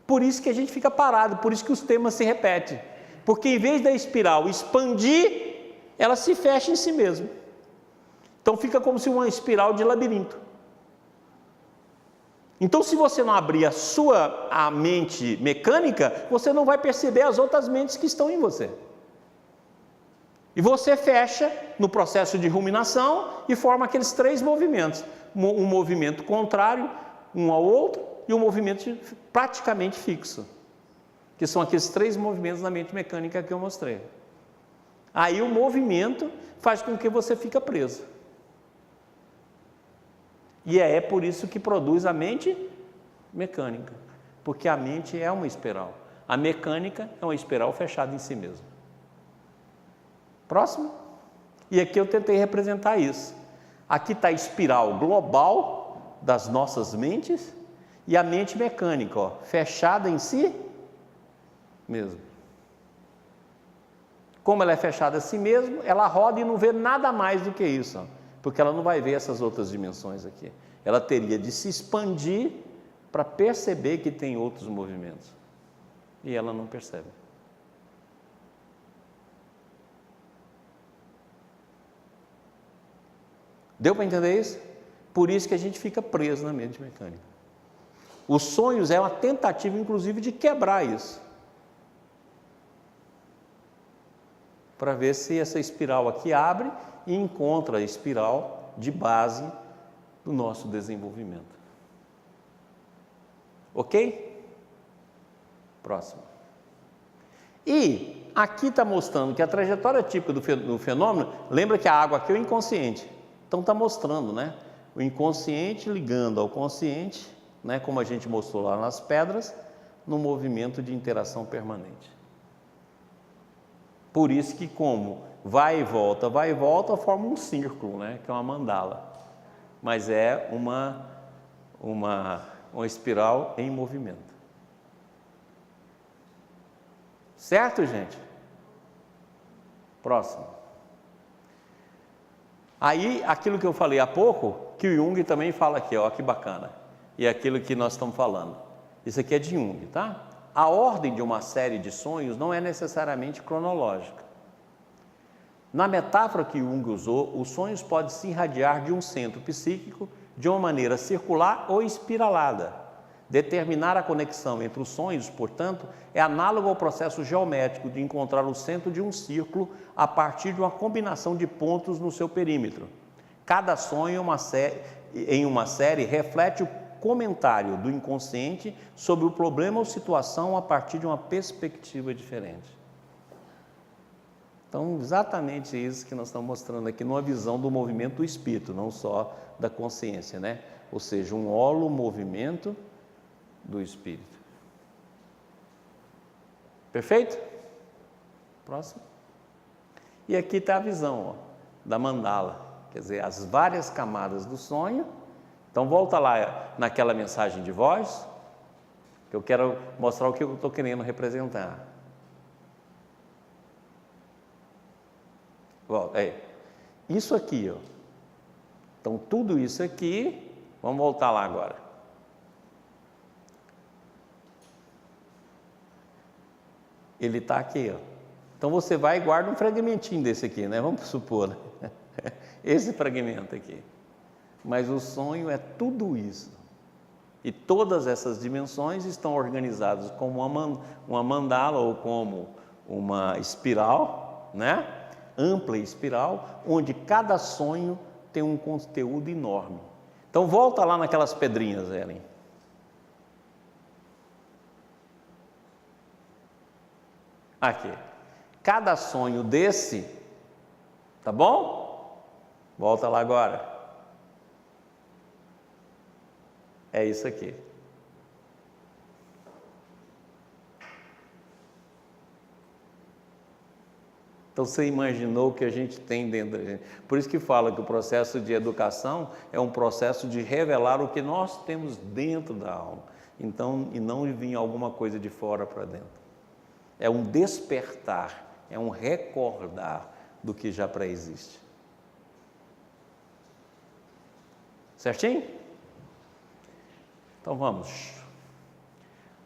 Por isso que a gente fica parado, por isso que os temas se repetem. Porque em vez da espiral expandir, ela se fecha em si mesma. Então fica como se uma espiral de labirinto. Então, se você não abrir a mente mecânica, você não vai perceber as outras mentes que estão em você. E você fecha no processo de ruminação e forma aqueles 3 movimentos. Um movimento contrário um ao outro e um movimento praticamente fixo. Que são aqueles 3 movimentos na mente mecânica que eu mostrei. Aí o movimento faz com que você fique preso. E é por isso que produz a mente mecânica. Porque a mente é uma espiral. A mecânica é uma espiral fechada em si mesma. Próximo. E aqui eu tentei representar isso. Aqui está a espiral global das nossas mentes e a mente mecânica, ó, fechada em si mesmo. Como ela é fechada a si mesmo, ela roda e não vê nada mais do que isso, ó, porque ela não vai ver essas outras dimensões aqui. Ela teria de se expandir para perceber que tem outros movimentos. E ela não percebe. Deu para entender isso? Por isso que a gente fica preso na mente mecânica. Os sonhos é uma tentativa, inclusive, de quebrar isso. Para ver se essa espiral aqui abre e encontra a espiral de base do nosso desenvolvimento. Ok? Próximo. E aqui está mostrando que a trajetória típica do fenômeno, lembra que a água aqui é o inconsciente. Então está mostrando, né? O inconsciente ligando ao consciente, né? Como a gente mostrou lá nas pedras, no movimento de interação permanente. Por isso que como vai e volta, forma um círculo, né? Que é uma mandala. Mas é uma espiral em movimento. Certo, gente? Próximo. Aí, aquilo que eu falei há pouco, que o Jung também fala aqui, ó, que bacana. E aquilo que nós estamos falando. Isso aqui é de Jung, tá? A ordem de uma série de sonhos não é necessariamente cronológica. Na metáfora que Jung usou, os sonhos podem se irradiar de um centro psíquico de uma maneira circular ou espiralada. Determinar a conexão entre os sonhos, portanto, é análogo ao processo geométrico de encontrar o centro de um círculo a partir de uma combinação de pontos no seu perímetro. Cada sonho em uma série reflete o comentário do inconsciente sobre o problema ou situação a partir de uma perspectiva diferente. Então, exatamente isso que nós estamos mostrando aqui numa visão do movimento do espírito, não só da consciência, né? Ou seja, um holo-movimento do espírito. Perfeito? Próximo. E aqui está a visão, ó, da mandala, quer dizer, as várias camadas do sonho. Então volta lá naquela mensagem de voz, que eu quero mostrar o que eu estou querendo representar. Volta, aí. Isso aqui, ó. Então tudo isso aqui, vamos voltar lá agora. Ele está aqui, ó. Então você vai e guarda um fragmentinho desse aqui, né? Vamos supor, né? Esse fragmento aqui. Mas o sonho é tudo isso. E todas essas dimensões estão organizadas como uma mandala ou como uma espiral, né? Ampla espiral, onde cada sonho tem um conteúdo enorme. Então volta lá naquelas pedrinhas, Ellen. Aqui. Cada sonho desse, tá bom? Volta lá agora. É isso aqui. Então você imaginou o que a gente tem dentro da gente. Por isso que fala que o processo de educação é um processo de revelar o que nós temos dentro da alma. Então, e não vir alguma coisa de fora para dentro. É um despertar, é um recordar do que já pré-existe. Certinho? Então vamos.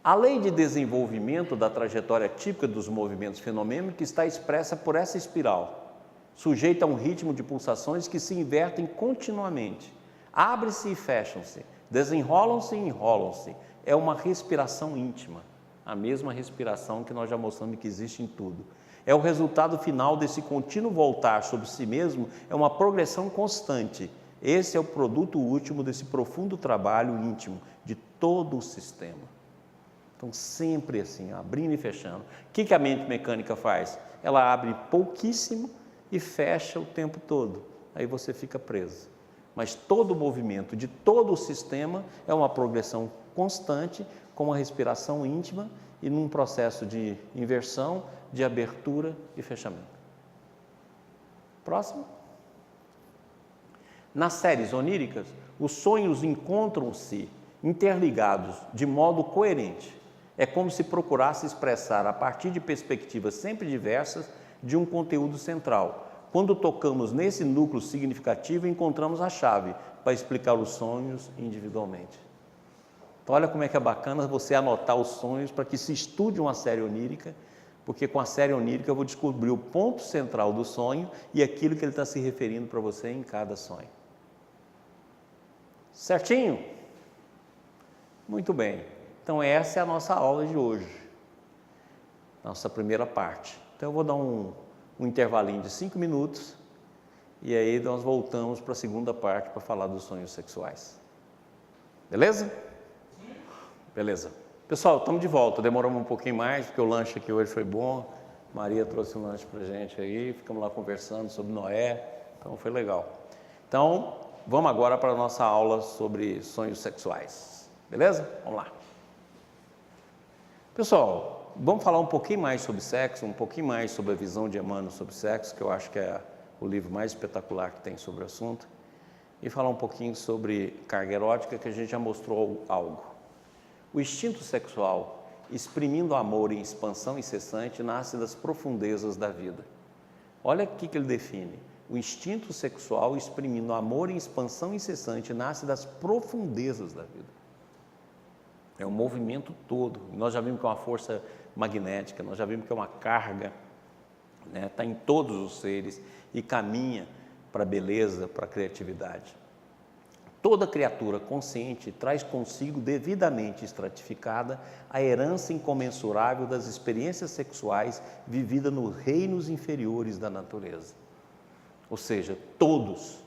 A lei de desenvolvimento da trajetória típica dos movimentos fenomênicos está expressa por essa espiral, sujeita a um ritmo de pulsações que se invertem continuamente, abrem-se e fecham-se, desenrolam-se e enrolam-se. É uma respiração íntima, a mesma respiração que nós já mostramos que existe em tudo. É o resultado final desse contínuo voltar sobre si mesmo, é uma progressão constante. Esse é o produto último desse profundo trabalho íntimo de todo o sistema. Então, sempre assim, abrindo e fechando. O que a mente mecânica faz? Ela abre pouquíssimo e fecha o tempo todo. Aí você fica preso. Mas todo o movimento de todo o sistema é uma progressão constante, com uma respiração íntima e num processo de inversão, de abertura e fechamento. Próximo. Nas séries oníricas, os sonhos encontram-se interligados de modo coerente. É como se procurasse expressar, a partir de perspectivas sempre diversas, de um conteúdo central. Quando tocamos nesse núcleo significativo, encontramos a chave para explicar os sonhos individualmente. Então, olha como é que é bacana você anotar os sonhos para que se estude uma série onírica, porque com a série onírica eu vou descobrir o ponto central do sonho e aquilo que ele está se referindo para você em cada sonho. Certinho? Muito bem. Então, essa é a nossa aula de hoje, nossa primeira parte. Então, eu vou dar um intervalinho de 5 minutos e aí nós voltamos para a segunda parte para falar dos sonhos sexuais. Beleza? Beleza. Pessoal, estamos de volta. Demoramos um pouquinho mais, porque o lanche aqui hoje foi bom. Maria trouxe um lanche para a gente aí, ficamos lá conversando sobre Noé, então foi legal. Então, vamos agora para a nossa aula sobre sonhos sexuais. Beleza? Vamos lá. Pessoal, vamos falar um pouquinho mais sobre sexo, um pouquinho mais sobre a visão de Emmanuel sobre sexo, que eu acho que é o livro mais espetacular que tem sobre o assunto, e falar um pouquinho sobre carga erótica, que a gente já mostrou algo. O instinto sexual, exprimindo amor em expansão incessante, nasce das profundezas da vida. Olha o que ele define. O instinto sexual, exprimindo amor em expansão incessante, nasce das profundezas da vida. É um movimento todo. Nós já vimos que é uma força magnética, nós já vimos que é uma carga, né? Está em todos os seres e caminha para a beleza, para a criatividade. Toda criatura consciente traz consigo, devidamente estratificada, a herança incomensurável das experiências sexuais vividas nos reinos inferiores da natureza. Ou seja, todos.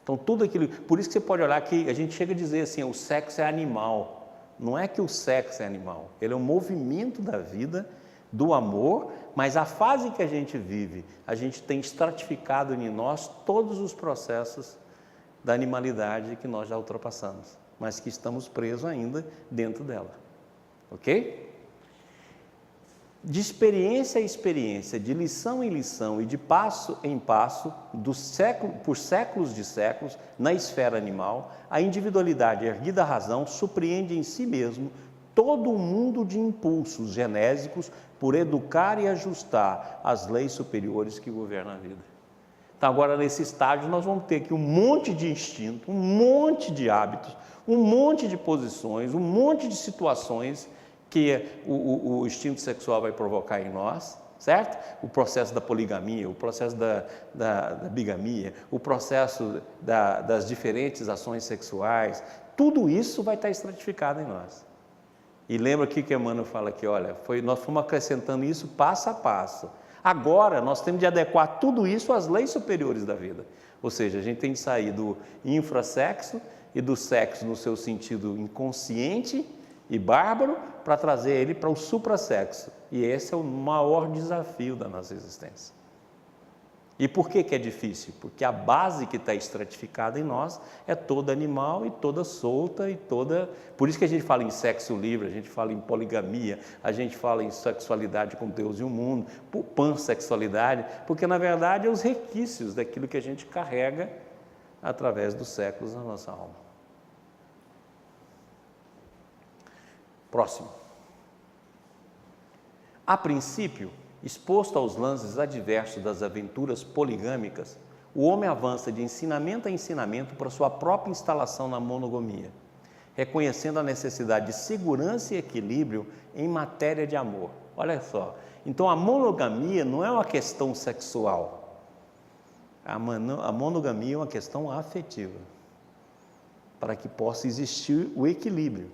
Então, tudo aquilo... Por isso que você pode olhar que a gente chega a dizer assim, o sexo é animal. Não é que o sexo é animal, ele é um movimento da vida, do amor, mas a fase que a gente vive, a gente tem estratificado em nós todos os processos da animalidade que nós já ultrapassamos, mas que estamos presos ainda dentro dela, ok? De experiência em experiência, de lição em lição e de passo em passo, por séculos de séculos, na esfera animal, a individualidade erguida à razão surpreende em si mesmo todo um mundo de impulsos genésicos por educar e ajustar as leis superiores que governam a vida. Então, agora, nesse estágio, nós vamos ter aqui um monte de instinto, um monte de hábitos, um monte de posições, um monte de situações que o instinto sexual vai provocar em nós, certo? O processo da poligamia, o processo da bigamia, o processo das diferentes ações sexuais, tudo isso vai estar estratificado em nós. E lembra aqui que Emmanuel fala aqui, olha, nós fomos acrescentando isso passo a passo. Agora, nós temos de adequar tudo isso às leis superiores da vida. Ou seja, a gente tem de sair do infrassexo e do sexo no seu sentido inconsciente e bárbaro, para trazer ele para o suprassexo. E esse é o maior desafio da nossa existência. E por que é difícil? Porque a base que está estratificada em nós é toda animal e toda solta e toda... Por isso que a gente fala em sexo livre, a gente fala em poligamia, a gente fala em sexualidade com Deus e o mundo, pansexualidade, porque na verdade é os requisitos daquilo que a gente carrega através dos séculos na nossa alma. Próximo. A princípio, exposto aos lances adversos das aventuras poligâmicas, o homem avança de ensinamento a ensinamento para sua própria instalação na monogamia, reconhecendo a necessidade de segurança e equilíbrio em matéria de amor. Olha só, então a monogamia não é uma questão sexual, a monogamia é uma questão afetiva, para que possa existir o equilíbrio.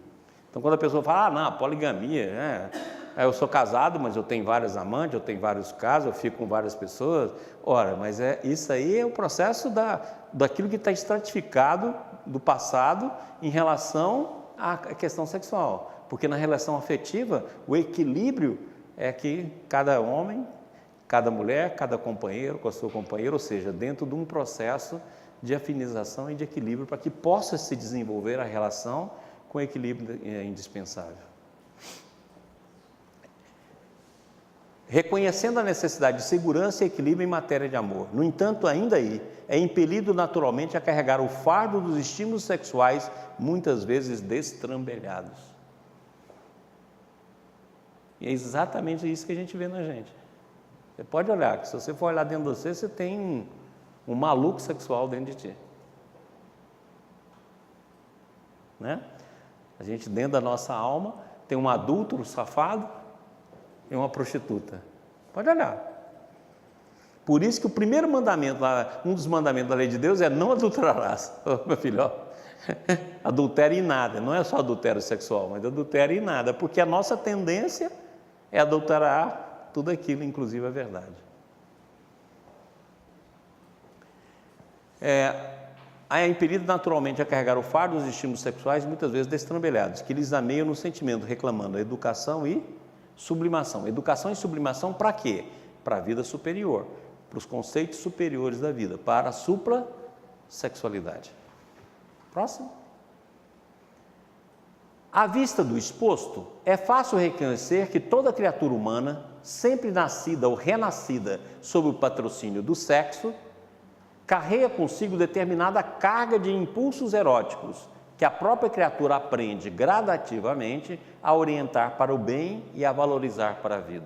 Então quando a pessoa fala, não, poligamia, eu sou casado, mas eu tenho várias amantes, eu tenho vários casos, eu fico com várias pessoas. Ora, mas isso aí é o processo daquilo que está estratificado do passado em relação à questão sexual. Porque na relação afetiva, o equilíbrio é que cada homem, cada mulher, cada companheiro com a sua companheira, ou seja, dentro de um processo de afinização e de equilíbrio para que possa se desenvolver a relação com equilíbrio indispensável. Reconhecendo a necessidade de segurança e equilíbrio em matéria de amor. No entanto, ainda aí, é impelido naturalmente a carregar o fardo dos estímulos sexuais, muitas vezes destrambelhados. E é exatamente isso que a gente vê na gente. Você pode olhar, que se você for olhar dentro de você, você tem um maluco sexual dentro de ti. Né? A gente, dentro da nossa alma, tem um adúltero safado, e uma prostituta. Pode olhar. Por isso que o primeiro mandamento, um dos mandamentos da lei de Deus é não adulterarás. Meu filho, adultério em nada. Não é só adultério sexual, mas adultério em nada. Porque a nossa tendência é adulterar tudo aquilo, inclusive a verdade. É impelido naturalmente a carregar o fardo dos estímulos sexuais, muitas vezes destrambelhados, que lhes ameiam no sentimento, reclamando a educação e sublimação. Educação e sublimação para quê? Para a vida superior, para os conceitos superiores da vida, para a suprassexualidade. Próximo. À vista do exposto, é fácil reconhecer que toda criatura humana, sempre nascida ou renascida sob o patrocínio do sexo, carrega consigo determinada carga de impulsos eróticos, que a própria criatura aprende gradativamente a orientar para o bem e a valorizar para a vida.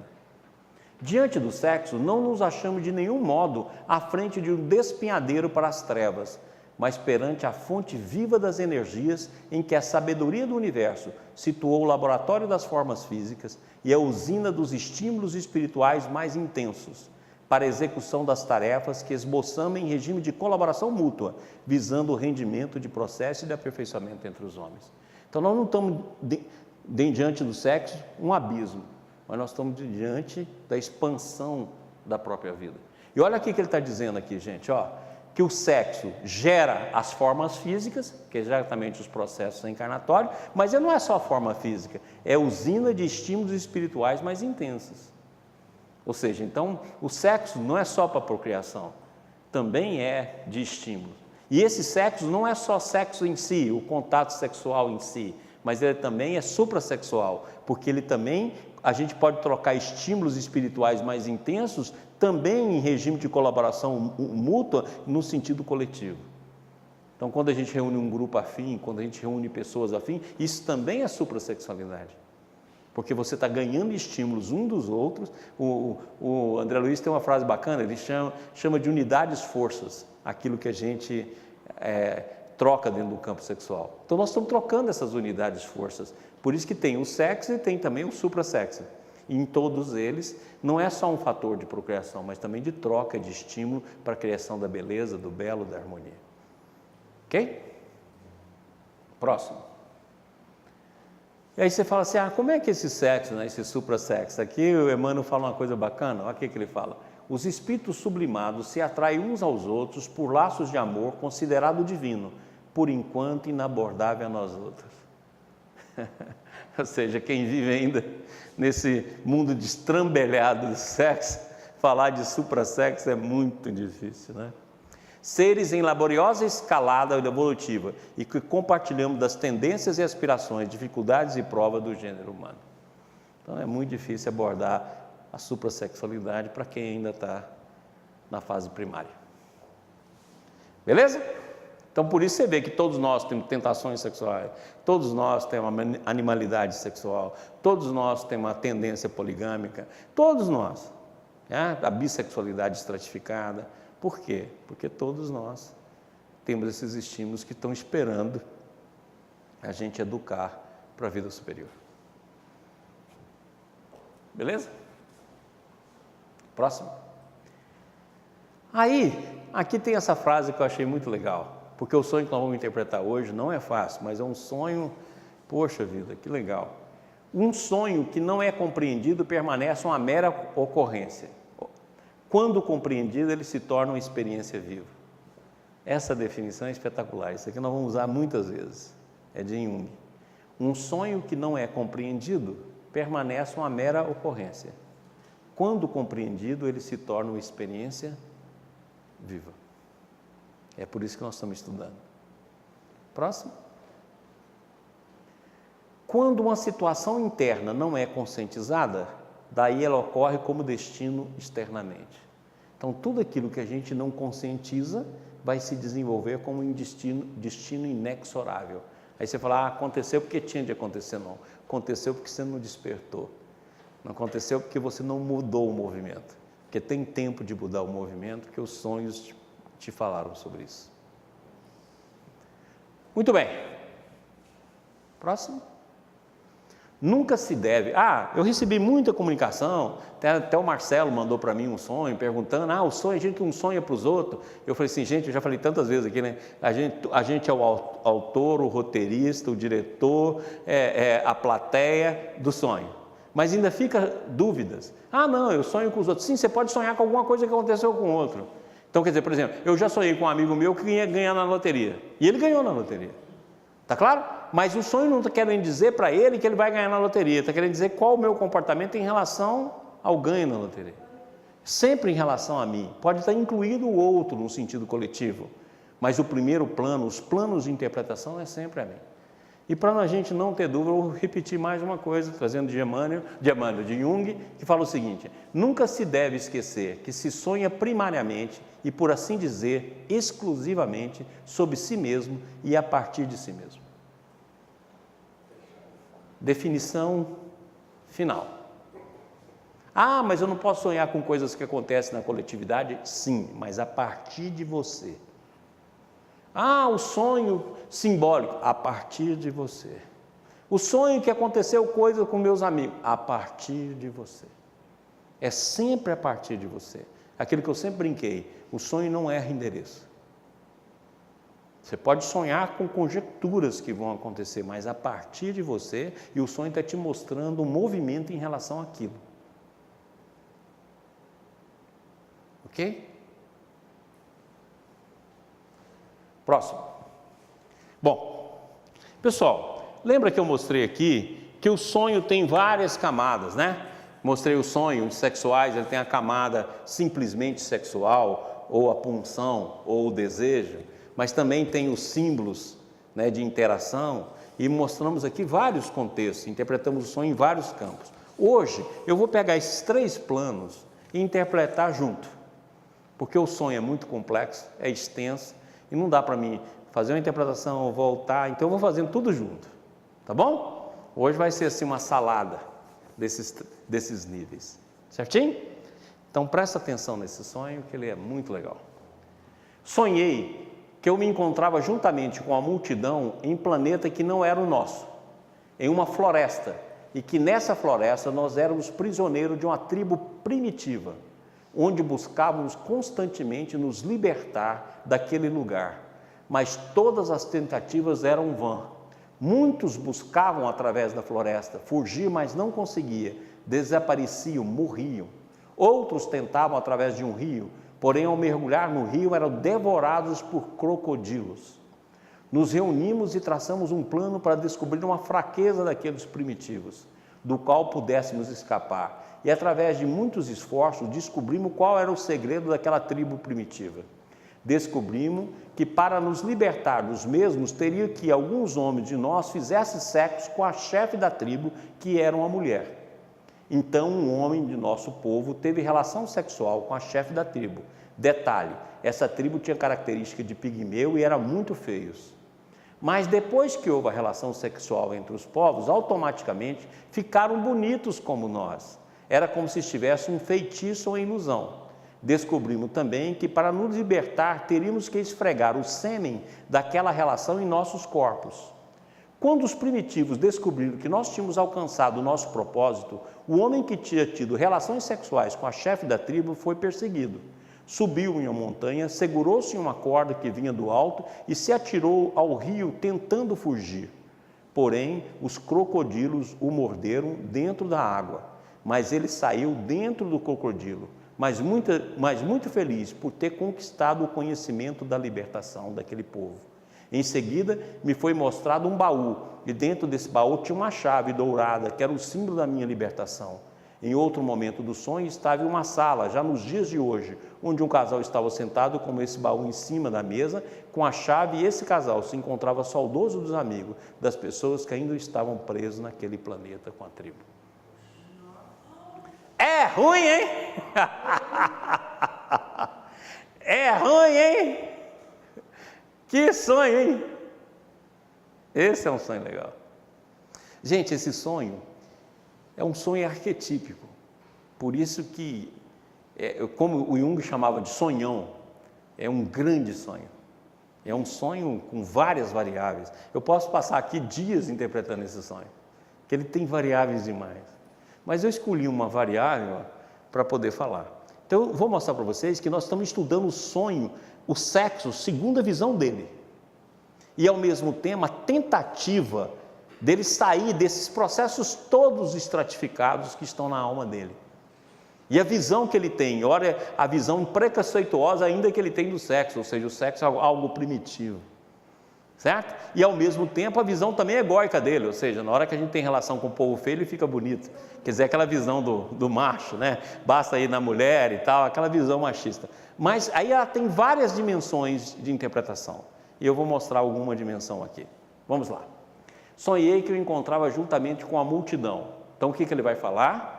Diante do sexo, não nos achamos de nenhum modo à frente de um despenhadeiro para as trevas, mas perante a fonte viva das energias em que a sabedoria do universo situou o laboratório das formas físicas e a usina dos estímulos espirituais mais intensos, para a execução das tarefas que esboçamos em regime de colaboração mútua, visando o rendimento de processo de aperfeiçoamento entre os homens. Então, nós não estamos diante do sexo um abismo, mas nós estamos diante da expansão da própria vida. E olha o que ele está dizendo aqui, gente, que o sexo gera as formas físicas, que é exatamente os processos encarnatórios, mas não é só a forma física, é usina de estímulos espirituais mais intensos. Ou seja, então, o sexo não é só para procriação, também é de estímulo. E esse sexo não é só sexo em si, o contato sexual em si, mas ele também é suprassexual, porque ele também, a gente pode trocar estímulos espirituais mais intensos, também em regime de colaboração mútua, no sentido coletivo. Então, quando a gente reúne um grupo afim, quando a gente reúne pessoas afim, isso também é suprassexualidade. Porque você está ganhando estímulos um dos outros. O André Luiz tem uma frase bacana, ele chama de unidades forças, aquilo que a gente troca dentro do campo sexual. Então nós estamos trocando essas unidades forças. Por isso que tem o sexo e tem também o suprassexo. E em todos eles, não é só um fator de procriação, mas também de troca, de estímulo para a criação da beleza, do belo, da harmonia. Ok? Próximo. E aí você fala assim, como é que esse sexo, esse suprassexo? Aqui o Emmanuel fala uma coisa bacana, olha o que ele fala. Os espíritos sublimados se atraem uns aos outros por laços de amor considerado divino, por enquanto inabordável a nós outros. Ou seja, quem vive ainda nesse mundo destrambelhado do sexo, falar de suprassexo é muito difícil, né? Seres em laboriosa escalada evolutiva e que compartilhamos das tendências e aspirações, dificuldades e provas do gênero humano. Então é muito difícil abordar a suprassexualidade para quem ainda está na fase primária. Beleza? Então por isso você vê que todos nós temos tentações sexuais, todos nós temos uma animalidade sexual, todos nós temos uma tendência poligâmica, todos nós, né? A bissexualidade estratificada. Por quê? Porque todos nós temos esses estímulos que estão esperando a gente educar para a vida superior. Beleza? Próximo. Aí, aqui tem essa frase que eu achei muito legal, porque o sonho que nós vamos interpretar hoje não é fácil, mas é um sonho, poxa vida, que legal. Um sonho que não é compreendido permanece uma mera ocorrência. Quando compreendido, ele se torna uma experiência viva. Essa definição é espetacular, isso aqui nós vamos usar muitas vezes, é de Jung. Um sonho que não é compreendido permanece uma mera ocorrência. Quando compreendido, ele se torna uma experiência viva. É por isso que nós estamos estudando. Próximo. Quando uma situação interna não é conscientizada, daí ela ocorre como destino externamente. Então, tudo aquilo que a gente não conscientiza vai se desenvolver como um destino inexorável. Aí você fala, aconteceu porque tinha de acontecer. Não, aconteceu porque você não despertou. Não aconteceu porque você não mudou o movimento. Porque tem tempo de mudar o movimento, que os sonhos te falaram sobre isso. Muito bem. Próximo. Nunca se deve... eu recebi muita comunicação, até o Marcelo mandou para mim um sonho, perguntando, o sonho, a gente um sonha para os outros. Eu falei assim, gente, eu já falei tantas vezes aqui, né? A gente é o autor, o roteirista, o diretor, a plateia do sonho. Mas ainda fica dúvidas. Não, eu sonho com os outros. Sim, você pode sonhar com alguma coisa que aconteceu com o outro. Então, quer dizer, por exemplo, eu já sonhei com um amigo meu que ia ganhar na loteria. E ele ganhou na loteria. Tá claro? Mas o sonho não está querendo dizer para ele que ele vai ganhar na loteria. Está querendo dizer qual o meu comportamento em relação ao ganho na loteria. Sempre em relação a mim. Pode estar incluído o outro no sentido coletivo. Mas o primeiro plano, os planos de interpretação é sempre a mim. E para a gente não ter dúvida, eu vou repetir mais uma coisa, trazendo de Jung, que fala o seguinte: nunca se deve esquecer que se sonha primariamente e, por assim dizer, exclusivamente sobre si mesmo e a partir de si mesmo. Definição final. Mas eu não posso sonhar com coisas que acontecem na coletividade? Sim, mas a partir de você. O sonho simbólico, a partir de você. O sonho que aconteceu coisa com meus amigos, a partir de você. É sempre a partir de você. Aquilo que eu sempre brinquei, o sonho não erra endereço. Você pode sonhar com conjecturas que vão acontecer, mas a partir de você, e o sonho está te mostrando um movimento em relação àquilo. Ok? Próximo. Bom, pessoal, lembra que eu mostrei aqui que o sonho tem várias camadas, né? Mostrei os sonhos sexuais, ele tem a camada simplesmente sexual, ou a punção, ou o desejo, mas também tem os símbolos, né, de interação, e mostramos aqui vários contextos, interpretamos o sonho em vários campos. Hoje, eu vou pegar esses 3 planos e interpretar junto, porque o sonho é muito complexo, é extenso, e não dá para mim fazer uma interpretação, voltar, então eu vou fazendo tudo junto, tá bom? Hoje vai ser assim uma salada desses níveis, certinho? Então presta atenção nesse sonho, que ele é muito legal. Sonhei que eu me encontrava juntamente com a multidão em um planeta que não era o nosso, em uma floresta, e que nessa floresta nós éramos prisioneiros de uma tribo primitiva, onde buscávamos constantemente nos libertar daquele lugar, mas todas as tentativas eram vãs. Muitos buscavam através da floresta fugir, mas não conseguiam, desapareciam, morriam. Outros tentavam através de um rio, porém ao mergulhar no rio eram devorados por crocodilos. Nos reunimos e traçamos um plano para descobrir uma fraqueza daqueles primitivos, do qual pudéssemos escapar, e através de muitos esforços descobrimos qual era o segredo daquela tribo primitiva. Descobrimos que para nos libertar dos mesmos, teria que alguns homens de nós fizessem sexo com a chefe da tribo, que era uma mulher. Então um homem de nosso povo teve relação sexual com a chefe da tribo. Detalhe, essa tribo tinha característica de pigmeu e era muito feios. Mas depois que houve a relação sexual entre os povos, automaticamente ficaram bonitos como nós. Era como se estivesse um feitiço ou ilusão. Descobrimos também que para nos libertar teríamos que esfregar o sêmen daquela relação em nossos corpos. Quando os primitivos descobriram que nós tínhamos alcançado o nosso propósito, o homem que tinha tido relações sexuais com a chefe da tribo foi perseguido. Subiu em uma montanha, segurou-se em uma corda que vinha do alto e se atirou ao rio tentando fugir. Porém, os crocodilos o morderam dentro da água, mas ele saiu dentro do crocodilo, mas muito feliz por ter conquistado o conhecimento da libertação daquele povo. Em seguida, me foi mostrado um baú, e dentro desse baú tinha uma chave dourada, que era o símbolo da minha libertação. Em outro momento do sonho, estava em uma sala, já nos dias de hoje, onde um casal estava sentado com esse baú em cima da mesa, com a chave, e esse casal se encontrava saudoso dos amigos, das pessoas que ainda estavam presos naquele planeta com a tribo. É ruim, hein? É ruim, hein? Que sonho, hein? Esse é um sonho legal. Gente, esse sonho é um sonho arquetípico. Por isso que, como o Jung chamava de sonhão, é um grande sonho. É um sonho com várias variáveis. Eu posso passar aqui dias interpretando esse sonho, que ele tem variáveis demais. Mas eu escolhi uma variável para poder falar. Então, eu vou mostrar para vocês que nós estamos estudando o sonho, o sexo, segundo a visão dele. E, ao mesmo tempo, a tentativa dele sair desses processos todos estratificados que estão na alma dele. E a visão que ele tem, olha, a visão preconceituosa ainda que ele tem do sexo, ou seja, o sexo é algo primitivo. Certo? E ao mesmo tempo a visão também egóica dele, ou seja, na hora que a gente tem relação com o povo feio, ele fica bonito. Quer dizer, aquela visão do macho, né? Basta ir na mulher e tal, aquela visão machista. Mas aí ela tem várias dimensões de interpretação. E eu vou mostrar alguma dimensão aqui. Vamos lá. Sonhei que eu encontrava juntamente com a multidão. Então o que ele vai falar?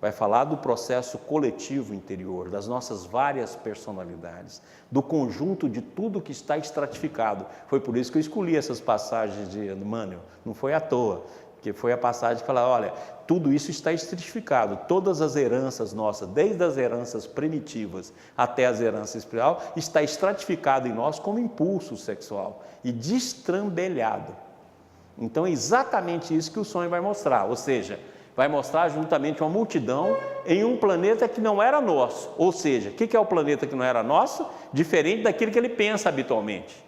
Vai falar do processo coletivo interior, das nossas várias personalidades, do conjunto de tudo que está estratificado. Foi por isso que eu escolhi essas passagens de Emmanuel, não foi à toa, que foi a passagem que fala, olha, tudo isso está estratificado, todas as heranças nossas, desde as heranças primitivas até as heranças espiritual, está estratificado em nós como impulso sexual e destrambelhado. Então é exatamente isso que o sonho vai mostrar, ou seja, vai mostrar juntamente uma multidão em um planeta que não era nosso. Ou seja, o que é o planeta que não era nosso? Diferente daquilo que ele pensa habitualmente.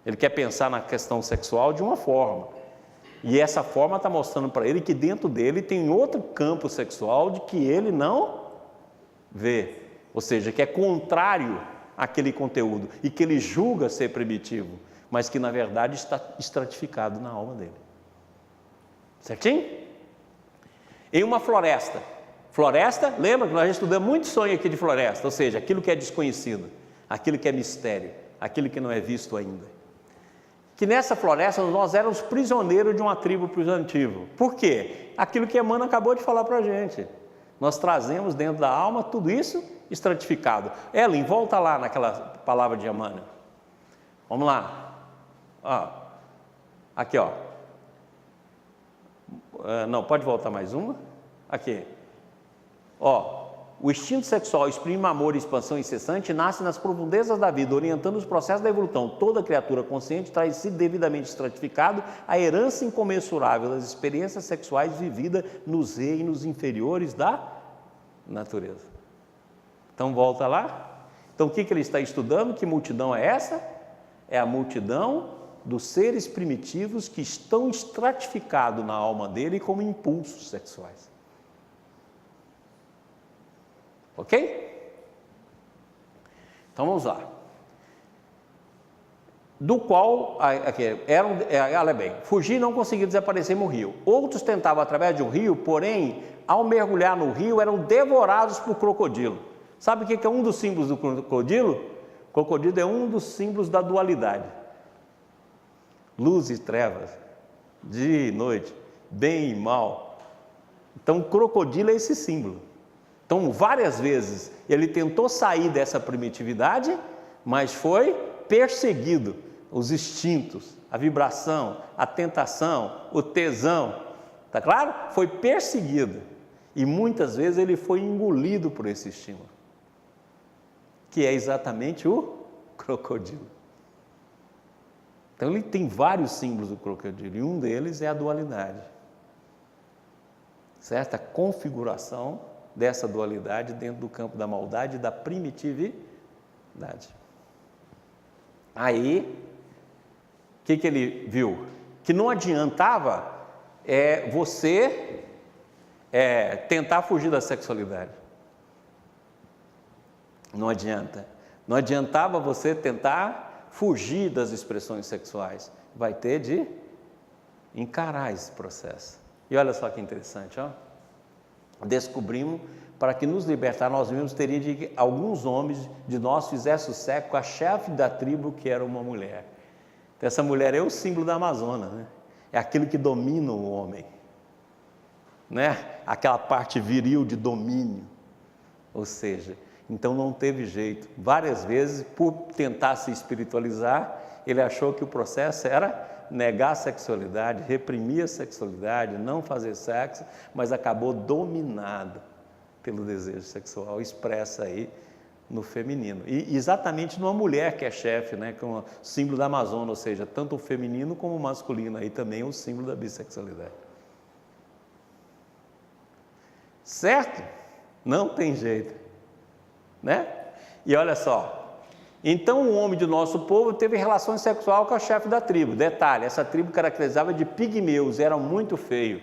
Ele quer pensar na questão sexual de uma forma. E essa forma está mostrando para ele que dentro dele tem outro campo sexual de que ele não vê. Ou seja, que é contrário àquele conteúdo e que ele julga ser primitivo, mas que na verdade está estratificado na alma dele. Certinho? Em uma floresta. Floresta, lembra que nós já estudamos muito sonho aqui de floresta, ou seja, aquilo que é desconhecido, aquilo que é mistério, aquilo que não é visto ainda. Que nessa floresta nós éramos prisioneiros de uma tribo primitiva. Por quê? Aquilo que Emmanuel acabou de falar para a gente. Nós trazemos dentro da alma tudo isso estratificado. Ellen, volta lá naquela palavra de Emmanuel. Vamos lá. Aqui, ó. Não, pode voltar mais uma. Aqui. O instinto sexual exprime amor e expansão incessante e nasce nas profundezas da vida, orientando os processos da evolução. Toda criatura consciente traz em si devidamente estratificado a herança incomensurável das experiências sexuais vividas nos reinos inferiores da natureza. Então, volta lá. Então, o que ele está estudando? Que multidão é essa? É a multidão dos seres primitivos que estão estratificados na alma dele como impulsos sexuais. Ok? Então vamos lá. Do qual, olha bem, fugir e não conseguir desaparecer, morreu. Outros tentavam através de um rio, porém ao mergulhar no rio, eram devorados por crocodilo. Sabe o que é um dos símbolos do crocodilo? O crocodilo é um dos símbolos da dualidade. Luz e trevas, dia e noite, bem e mal. Então, o crocodilo é esse símbolo. Então, várias vezes, ele tentou sair dessa primitividade, mas foi perseguido. Os instintos, a vibração, a tentação, o tesão, tá claro? Foi perseguido. E muitas vezes ele foi engolido por esse estímulo, que é exatamente o crocodilo. Então, ele tem vários símbolos do crocodilo, e um deles é a dualidade. Certo? A configuração dessa dualidade dentro do campo da maldade e da primitividade. Aí, o que ele viu? Que não adiantava você tentar fugir da sexualidade. Não adianta. Não adiantava você tentar fugir das expressões sexuais. Vai ter de encarar esse processo. E olha só que interessante, ó. Descobrimos, para que nos libertar, nós mesmos teria de que alguns homens de nós fizessem o sexo com a chefe da tribo, que era uma mulher. Então, essa mulher é o símbolo da Amazônia, né? É aquilo que domina o homem, né? Aquela parte viril de domínio. Ou seja, então não teve jeito. Várias vezes, por tentar se espiritualizar, ele achou que o processo era negar a sexualidade, reprimir a sexualidade, não fazer sexo, mas acabou dominado pelo desejo sexual, expressa aí no feminino. E exatamente numa mulher que é chefe, né, que é um símbolo da Amazônia, ou seja, tanto o feminino como o masculino, aí também é um símbolo da bissexualidade. Certo? Não tem jeito, né? E olha só, então o homem do nosso povo teve relações sexuais com a chefe da tribo. Detalhe, essa tribo caracterizava de pigmeus, eram muito feios.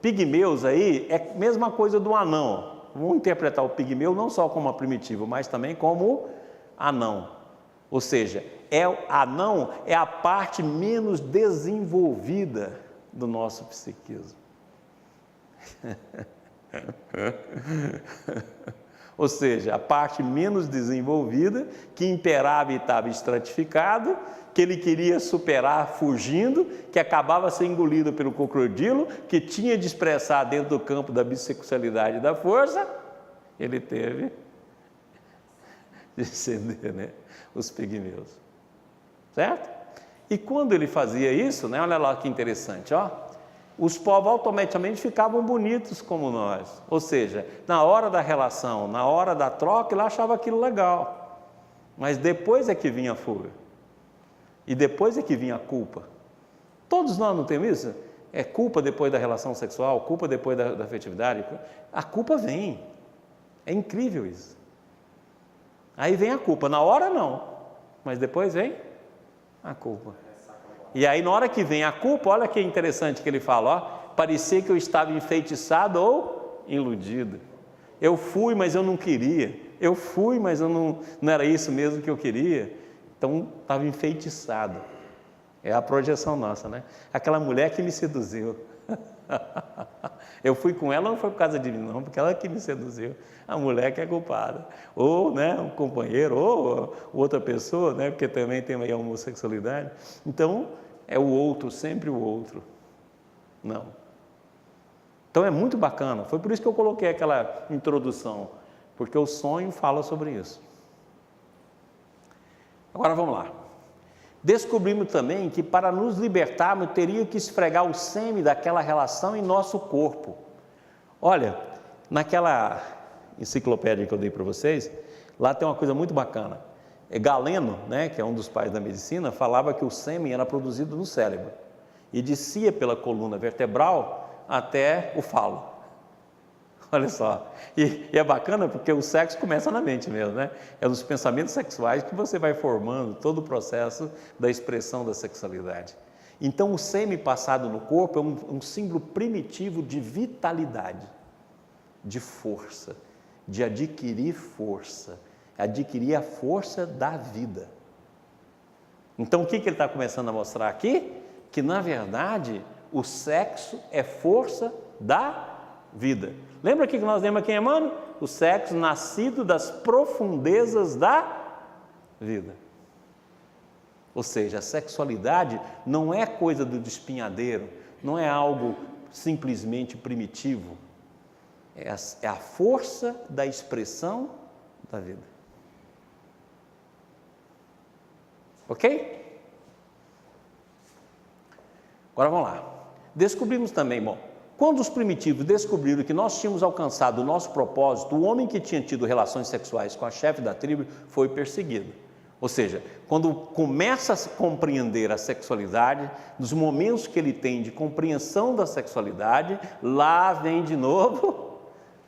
Pigmeus aí é a mesma coisa do anão. Vamos interpretar o pigmeu não só como primitivo, mas também como anão. Ou seja, anão é a parte menos desenvolvida do nosso psiquismo. Ou seja, a parte menos desenvolvida, que imperava e estava estratificado, que ele queria superar fugindo, que acabava sendo engolido pelo crocodilo, que tinha de expressar dentro do campo da bissexualidade e da força, ele teve de ceder, né, os pigmeus. Certo? E quando ele fazia isso, né, olha lá que interessante, ó. Os povos automaticamente ficavam bonitos como nós. Ou seja, na hora da relação, na hora da troca, ele achava aquilo legal. Mas depois é que vinha a fuga. E depois é que vinha a culpa. Todos nós não temos isso? É culpa depois da relação sexual, culpa depois da afetividade. A culpa vem. É incrível isso. Aí vem a culpa. Na hora não. Mas depois vem a culpa. E aí, na hora que vem a culpa, olha que interessante que ele fala, ó, parecia que eu estava enfeitiçado ou iludido. Eu fui, mas eu não queria. Eu fui, mas eu não era isso mesmo que eu queria. Então, estava enfeitiçado. É a projeção nossa, né? Aquela mulher que me seduziu. Eu fui com ela, não foi por causa de mim, não, porque ela que me seduziu. A mulher que é culpada. Ou, né, um companheiro, ou outra pessoa, né, porque também tem aí a homossexualidade. Então, é o outro, sempre o outro. Não. Então, é muito bacana. Foi por isso que eu coloquei aquela introdução, porque o sonho fala sobre isso. Agora, vamos lá. Descobrimos também que para nos libertarmos, teria que esfregar o sêmen daquela relação em nosso corpo. Olha, naquela enciclopédia que eu dei para vocês, lá tem uma coisa muito bacana. Galeno, né, que é um dos pais da medicina, falava que o sêmen era produzido no cérebro e descia pela coluna vertebral até o falo. Olha só, e é bacana porque o sexo começa na mente mesmo, né? É nos pensamentos sexuais que você vai formando todo o processo da expressão da sexualidade. Então, o sêmen passado no corpo é um símbolo primitivo de vitalidade, de força, de adquirir força, adquirir a força da vida. Então, o que ele está começando a mostrar aqui? Que, na verdade, o sexo é força da vida. Lembra que nós lemos aqui em Emmanuel? O sexo nascido das profundezas da vida. Ou seja, a sexualidade não é coisa do espinhadeiro, não é algo simplesmente primitivo. É a força da expressão da vida. Ok? Agora vamos lá. Descobrimos também, quando os primitivos descobriram que nós tínhamos alcançado o nosso propósito, o homem que tinha tido relações sexuais com a chefe da tribo foi perseguido. Ou seja, quando começa a compreender a sexualidade, nos momentos que ele tem de compreensão da sexualidade, lá vem de novo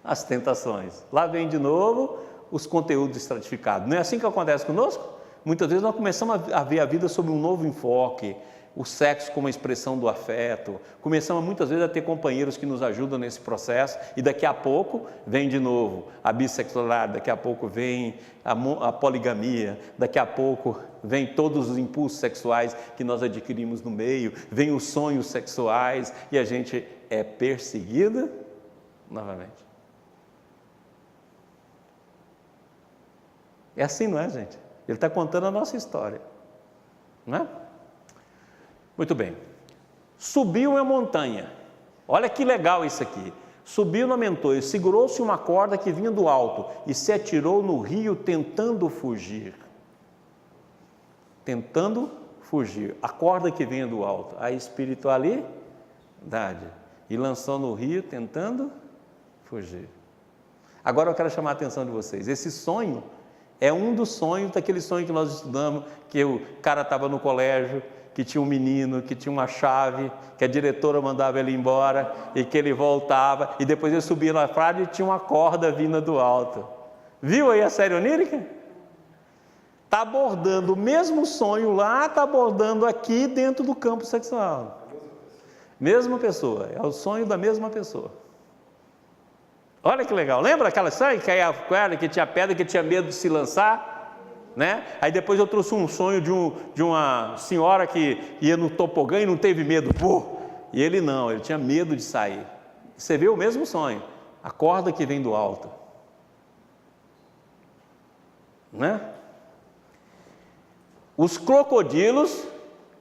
as tentações, lá vem de novo os conteúdos estratificados. Não é assim que acontece conosco? Muitas vezes nós começamos a ver a vida sob um novo enfoque, o sexo como a expressão do afeto, começamos muitas vezes a ter companheiros que nos ajudam nesse processo, e daqui a pouco vem de novo a bissexualidade, daqui a pouco vem a poligamia, daqui a pouco vem todos os impulsos sexuais que nós adquirimos no meio, vem os sonhos sexuais, e a gente é perseguida novamente. É assim, não é, gente? Ele está contando a nossa história, não é? Muito bem. Subiu a montanha. Olha que legal isso aqui. Subiu na montanha, segurou-se uma corda que vinha do alto e se atirou no rio tentando fugir. Tentando fugir. A corda que vinha do alto, a espiritualidade. E lançou no rio tentando fugir. Agora eu quero chamar a atenção de vocês. Esse sonho é um dos sonhos, daquele sonho que nós estudamos, que o cara estava no colégio, que tinha um menino, que tinha uma chave, que a diretora mandava ele embora, e que ele voltava, e depois ele subia na frade e tinha uma corda vinda do alto. Viu aí a série onírica? Está abordando o mesmo sonho lá, está abordando aqui dentro do campo sexual. Mesma pessoa, é o sonho da mesma pessoa. Olha que legal, lembra aquela história que caía a corda, que tinha pedra, que tinha medo de se lançar? Né? Aí depois eu trouxe um sonho de uma senhora que ia no tobogã e não teve medo, e ele não, ele tinha medo de sair. Você vê o mesmo sonho, a corda que vem do alto, né? Os crocodilos,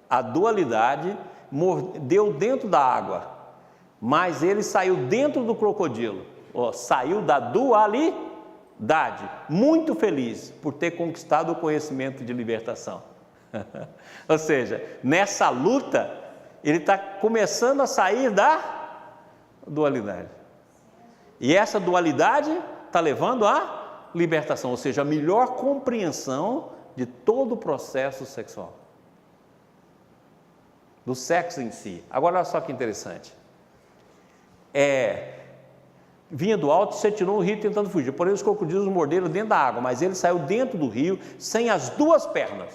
a dualidade, mordeu dentro da água, mas ele saiu dentro do crocodilo, saiu da dualidade, muito feliz por ter conquistado o conhecimento de libertação. Ou seja, nessa luta, ele está começando a sair da dualidade. E essa dualidade está levando à libertação, ou seja, a melhor compreensão de todo o processo sexual. Do sexo em si. Agora, olha só que interessante. Vinha do alto e se atirou no rio tentando fugir. Porém, os crocodilos morderam dentro da água, mas ele saiu dentro do rio sem as duas pernas.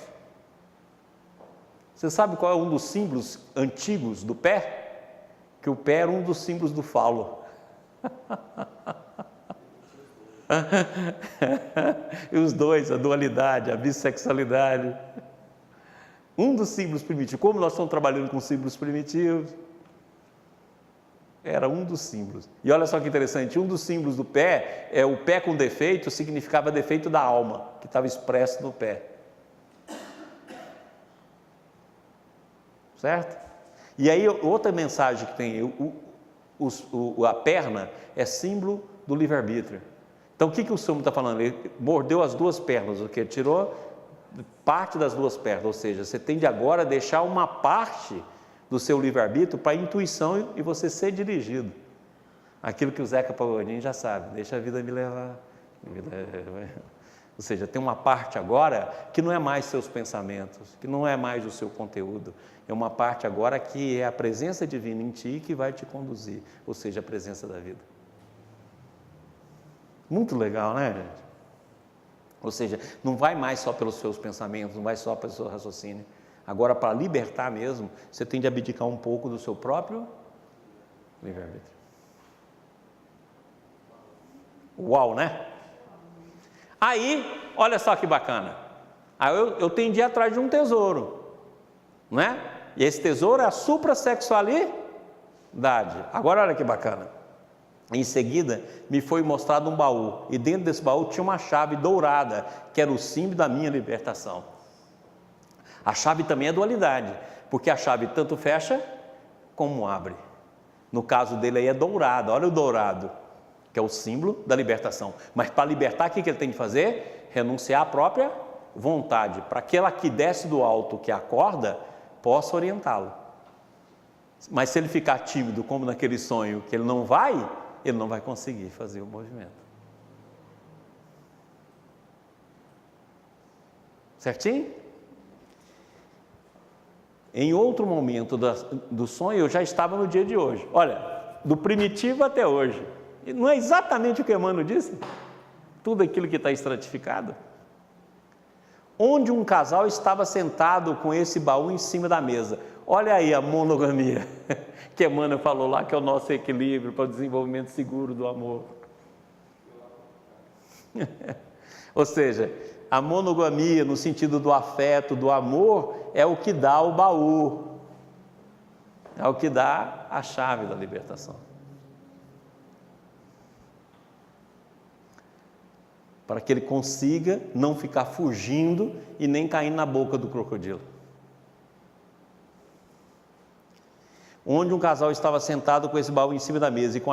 Você sabe qual é um dos símbolos antigos do pé? Que o pé era um dos símbolos do falo. E os dois, a dualidade, a bissexualidade. Um dos símbolos primitivos. Como nós estamos trabalhando com símbolos primitivos, era um dos símbolos. E olha só que interessante, um dos símbolos do pé, o pé com defeito, significava defeito da alma, que estava expresso no pé. Certo? E aí, outra mensagem que tem, a perna é símbolo do livre-arbítrio. Então, o que o Salmo está falando? Ele mordeu as duas pernas, o que? Tirou parte das duas pernas, ou seja, você tem de agora deixar uma parte do seu livre-arbítrio para a intuição e você ser dirigido. Aquilo que o Zeca Pagodinho já sabe, deixa a vida me levar. Ou seja, tem uma parte agora que não é mais seus pensamentos, que não é mais o seu conteúdo, é uma parte agora que é a presença divina em ti que vai te conduzir, ou seja, a presença da vida. Muito legal, né, gente? Ou seja, não vai mais só pelos seus pensamentos, não vai só pelo seu raciocínio. Agora, para libertar mesmo, você tem de abdicar um pouco do seu próprio livre-arbítrio. Uau, né? Aí, olha só que bacana. Aí eu tenho de ir atrás de um tesouro, não é? E esse tesouro é a suprassexualidade. Agora, olha que bacana. Em seguida, me foi mostrado um baú, e dentro desse baú tinha uma chave dourada, que era o símbolo da minha libertação. A chave também é dualidade, porque a chave tanto fecha como abre. No caso dele aí é dourado, olha o dourado, que é o símbolo da libertação. Mas para libertar, o que ele tem que fazer? Renunciar à própria vontade, para que aquela que desce do alto, que acorda, possa orientá-lo. Mas se ele ficar tímido, como naquele sonho, que ele não vai conseguir fazer o movimento. Certinho? Em outro momento do sonho, eu já estava no dia de hoje. Olha, do primitivo até hoje. E não é exatamente o que Emmanuel disse? Tudo aquilo que está estratificado. Onde um casal estava sentado com esse baú em cima da mesa. Olha aí a monogamia, que Emmanuel falou lá, que é o nosso equilíbrio para o desenvolvimento seguro do amor. Ou seja, a monogamia, no sentido do afeto, do amor, é o que dá o baú, é o que dá a chave da libertação. Para que ele consiga não ficar fugindo e nem cair na boca do crocodilo. Onde um casal estava sentado com esse baú em cima da mesa e com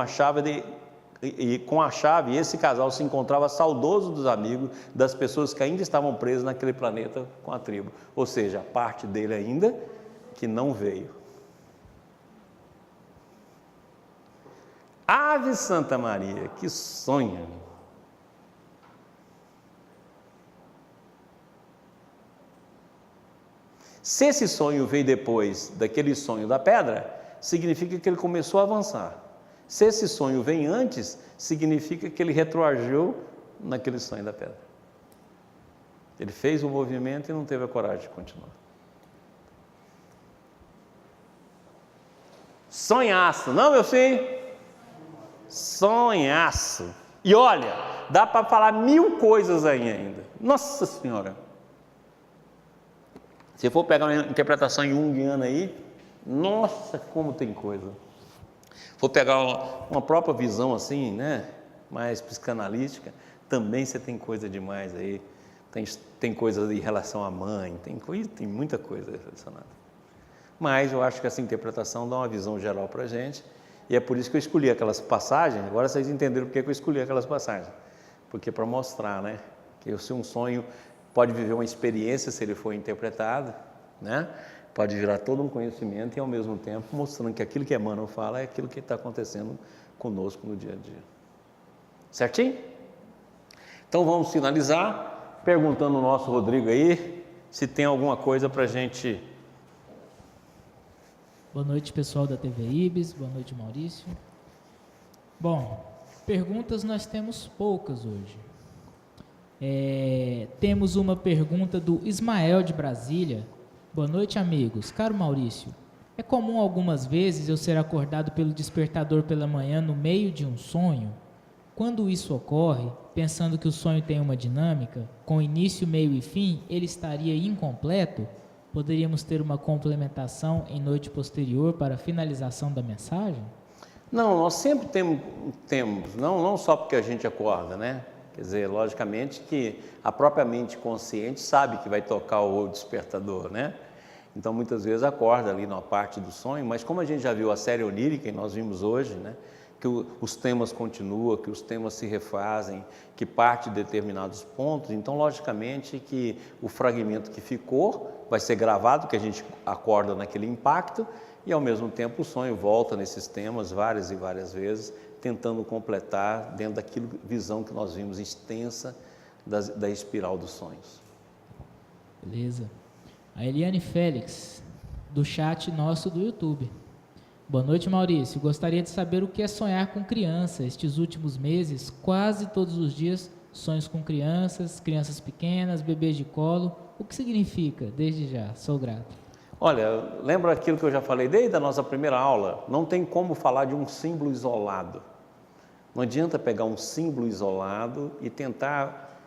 a chave, esse casal se encontrava saudoso dos amigos, das pessoas que ainda estavam presas naquele planeta com a tribo. Ou seja, a parte dele ainda que não veio. Ave Santa Maria, que sonho! Se esse sonho veio depois daquele sonho da pedra, significa que ele começou a avançar. Se esse sonho vem antes, significa que ele retroagiu naquele sonho da pedra. Ele fez o movimento e não teve a coragem de continuar. Sonhaço, não, meu filho? Sonhaço. E olha, dá para falar 1000 coisas aí ainda. Nossa Senhora! Se for pegar uma interpretação junguiana aí, nossa, como tem coisa. For pegar uma própria visão assim, né, mais psicanalítica, também você tem coisa demais aí. Tem coisas em relação à mãe, tem muita coisa relacionada. Mas eu acho que essa interpretação dá uma visão geral para a gente, e é por isso que eu escolhi aquelas passagens. Agora vocês entenderam por que eu escolhi aquelas passagens. Porque para mostrar, né, que se um sonho pode viver uma experiência se ele for interpretado, né? Pode virar todo um conhecimento e ao mesmo tempo mostrando que aquilo que Emmanuel fala é aquilo que está acontecendo conosco no dia a dia. Certinho? Então vamos finalizar perguntando ao nosso Rodrigo aí se tem alguma coisa para a gente. Boa noite, pessoal da TV Ibis, boa noite, Maurício. Bom, perguntas nós temos poucas hoje. Temos uma pergunta do Ismael de Brasília. Boa noite, amigos. Caro Maurício, é comum algumas vezes eu ser acordado pelo despertador pela manhã no meio de um sonho? Quando isso ocorre, pensando que o sonho tem uma dinâmica, com início, meio e fim, ele estaria incompleto? Poderíamos ter uma complementação em noite posterior para a finalização da mensagem? Não, nós sempre temos não só porque a gente acorda, né? Quer dizer, logicamente que a própria mente consciente sabe que vai tocar o despertador, né? Então, muitas vezes acorda ali na parte do sonho, mas como a gente já viu a série onírica e nós vimos hoje, né? Que os temas continuam, que os temas se refazem, que parte de determinados pontos, então, logicamente que o fragmento que ficou vai ser gravado, que a gente acorda naquele impacto, e ao mesmo tempo o sonho volta nesses temas várias e várias vezes, tentando completar dentro daquilo visão que nós vimos extensa da espiral dos sonhos. Beleza. A Eliane Félix, do chat nosso do YouTube. Boa noite, Maurício. Gostaria de saber o que é sonhar com criança. Estes últimos meses, quase todos os dias, sonhos com crianças pequenas, bebês de colo. O que significa? Desde já, sou grato. Olha, lembra aquilo que eu já falei desde a nossa primeira aula? Não tem como falar de um símbolo isolado. Não adianta pegar um símbolo isolado e tentar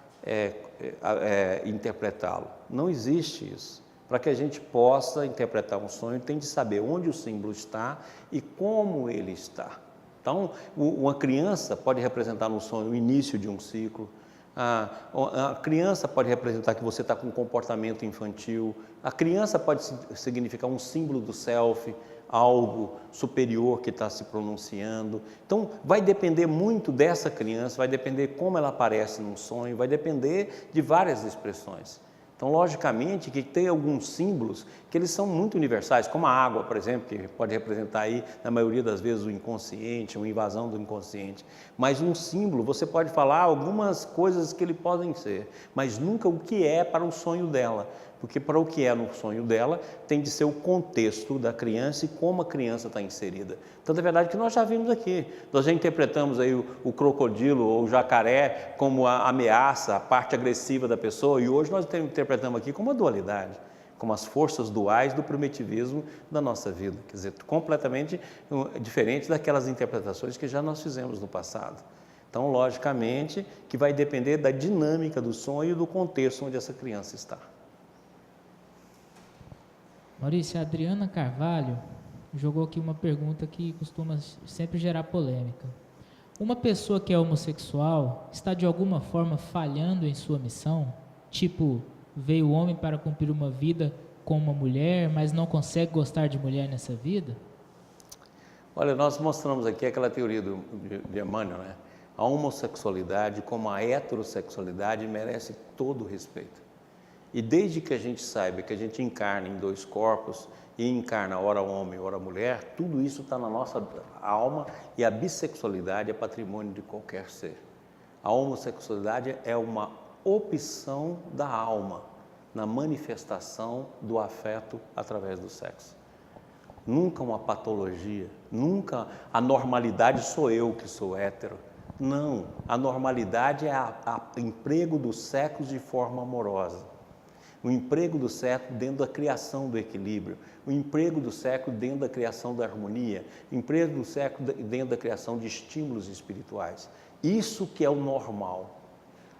interpretá-lo. Não existe isso. Para que a gente possa interpretar um sonho, tem de saber onde o símbolo está e como ele está. Então, uma criança pode representar no sonho o início de um ciclo. A criança pode representar que você está com um comportamento infantil. A criança pode significar um símbolo do self, algo superior que está se pronunciando. Então, vai depender muito dessa criança, vai depender como ela aparece num sonho, vai depender de várias expressões. Então, logicamente, que tem alguns símbolos que eles são muito universais, como a água, por exemplo, que pode representar aí, na maioria das vezes, o inconsciente, uma invasão do inconsciente. Mas um símbolo, você pode falar algumas coisas que ele podem ser, mas nunca o que é para o sonho dela. Porque para o que é no sonho dela, tem de ser o contexto da criança e como a criança está inserida. Então, é verdade que nós já vimos aqui, nós já interpretamos aí o crocodilo ou o jacaré como a ameaça, a parte agressiva da pessoa, e hoje nós interpretamos aqui como a dualidade, como as forças duais do primitivismo da nossa vida. Quer dizer, completamente diferente daquelas interpretações que já nós fizemos no passado. Então, logicamente, que vai depender da dinâmica do sonho e do contexto onde essa criança está. Maurício, a Adriana Carvalho jogou aqui uma pergunta que costuma sempre gerar polêmica. Uma pessoa que é homossexual está de alguma forma falhando em sua missão? Tipo, veio o homem para cumprir uma vida com uma mulher, mas não consegue gostar de mulher nessa vida? Olha, nós mostramos aqui aquela teoria de Emmanuel, né? A homossexualidade, como a heterossexualidade, merece todo o respeito. E desde que a gente saiba que a gente encarna em dois corpos, e encarna ora homem, ora mulher, tudo isso está na nossa alma, e a bissexualidade é patrimônio de qualquer ser. A homossexualidade é uma opção da alma, na manifestação do afeto através do sexo. Nunca uma patologia, nunca a normalidade sou eu que sou hétero. Não, a normalidade é o emprego do sexo de forma amorosa. O emprego do sexo dentro da criação do equilíbrio, o emprego do sexo dentro da criação da harmonia, o emprego do sexo dentro da criação de estímulos espirituais. Isso que é o normal.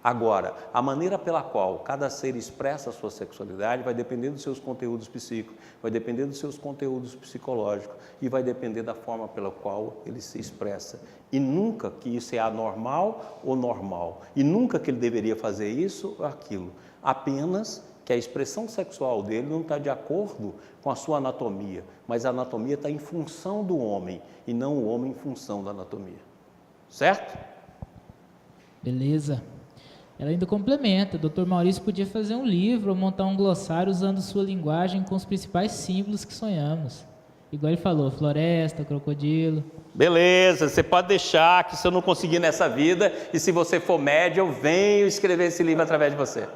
Agora, a maneira pela qual cada ser expressa a sua sexualidade vai depender dos seus conteúdos psíquicos, vai depender dos seus conteúdos psicológicos e vai depender da forma pela qual ele se expressa. E nunca que isso é anormal ou normal. E nunca que ele deveria fazer isso ou aquilo. Apenas que a expressão sexual dele não está de acordo com a sua anatomia, mas a anatomia está em função do homem e não o homem em função da anatomia. Certo? Beleza. Ela ainda complementa, Dr. Maurício podia fazer um livro ou montar um glossário usando sua linguagem com os principais símbolos que sonhamos. Igual ele falou, floresta, crocodilo. Beleza, você pode deixar que se eu não conseguir nessa vida, e se você for médio, eu venho escrever esse livro através de você.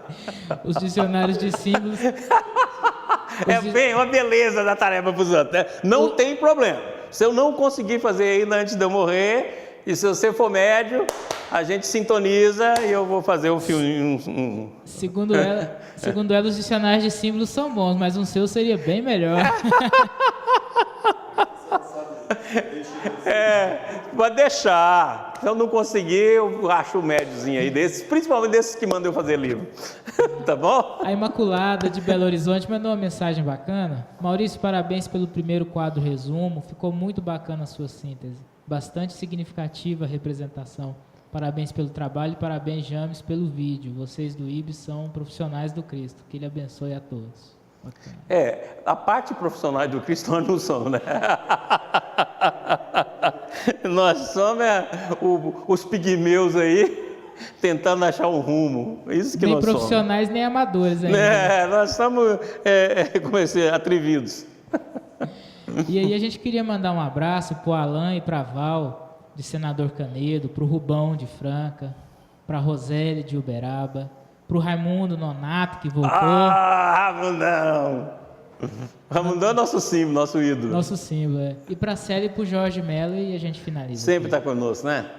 Os dicionários de símbolos... É bem uma beleza da tarefa para os outros, né? Não tem problema. Se eu não conseguir fazer ainda antes de eu morrer, e se você for médio, a gente sintoniza e eu vou fazer um filme. Segundo ela, os dicionários de símbolos são bons, mas um seu seria bem melhor. Pode deixar. Se eu não conseguir, eu acho um médiozinho aí desses, principalmente desses que mandam eu fazer livro. Tá bom? A Imaculada de Belo Horizonte mandou uma mensagem bacana. Maurício, parabéns pelo primeiro quadro resumo. Ficou muito bacana a sua síntese. Bastante significativa a representação. Parabéns pelo trabalho e parabéns, James, pelo vídeo. Vocês do IBS são profissionais do Cristo. Que Ele abençoe a todos. Bacana. A parte profissional do Cristo nós não somos, né? Nós somos os pigmeus aí, tentando achar um rumo. Isso que nem nós somos. Nem profissionais, nem amadores ainda. Nós somos, atrevidos. E aí a gente queria mandar um abraço para o Alain e para a Val, de Senador Canedo, para o Rubão, de Franca, para a Roseli, de Uberaba, para o Raimundo Nonato, que voltou. Ramundão! Ramundão é nosso símbolo, nosso ídolo. Nosso símbolo, é. E para a Célia e para o Jorge Mello, e a gente finaliza. Sempre está conosco, né?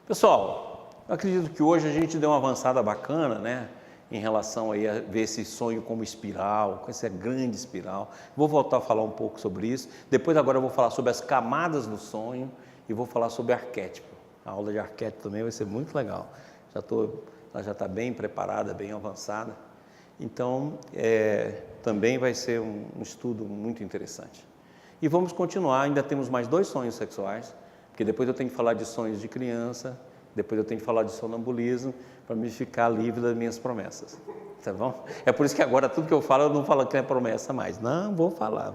Pessoal, eu acredito que hoje a gente deu uma avançada bacana, né? Em relação aí a ver esse sonho como espiral, com essa grande espiral. Vou voltar a falar um pouco sobre isso. Depois agora eu vou falar sobre as camadas do sonho e vou falar sobre arquétipo. A aula de arquétipo também vai ser muito legal. Ela já está bem preparada, bem avançada. Então, também vai ser um estudo muito interessante. E vamos continuar, ainda temos mais 2 sonhos sexuais. Porque depois eu tenho que falar de sonhos de criança, depois eu tenho que falar de sonambulismo, para me ficar livre das minhas promessas. Tá bom? É por isso que agora tudo que eu falo, eu não falo que é promessa mais. Não, vou falar.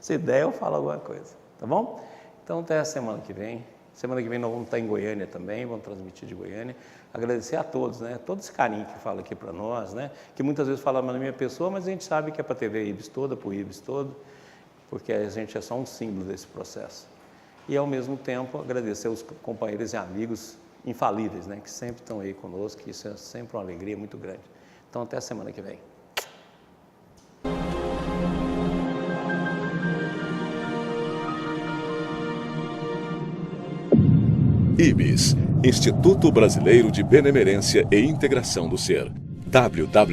Se der, eu falo alguma coisa. Tá bom? Então, até a semana que vem. Semana que vem nós vamos estar em Goiânia também, vamos transmitir de Goiânia. Agradecer a todos, né? Todo esse carinho que fala aqui para nós, né? Que muitas vezes fala na minha pessoa, mas a gente sabe que é para a TV Ibis toda, para o Ibis todo, porque a gente é só um símbolo desse processo. E, ao mesmo tempo, agradecer aos companheiros e amigos infalíveis, né? Que sempre estão aí conosco, que isso é sempre uma alegria muito grande. Então, até a semana que vem. IBIS, Instituto Brasileiro de Benemerência e Integração do Ser. www.ibis.org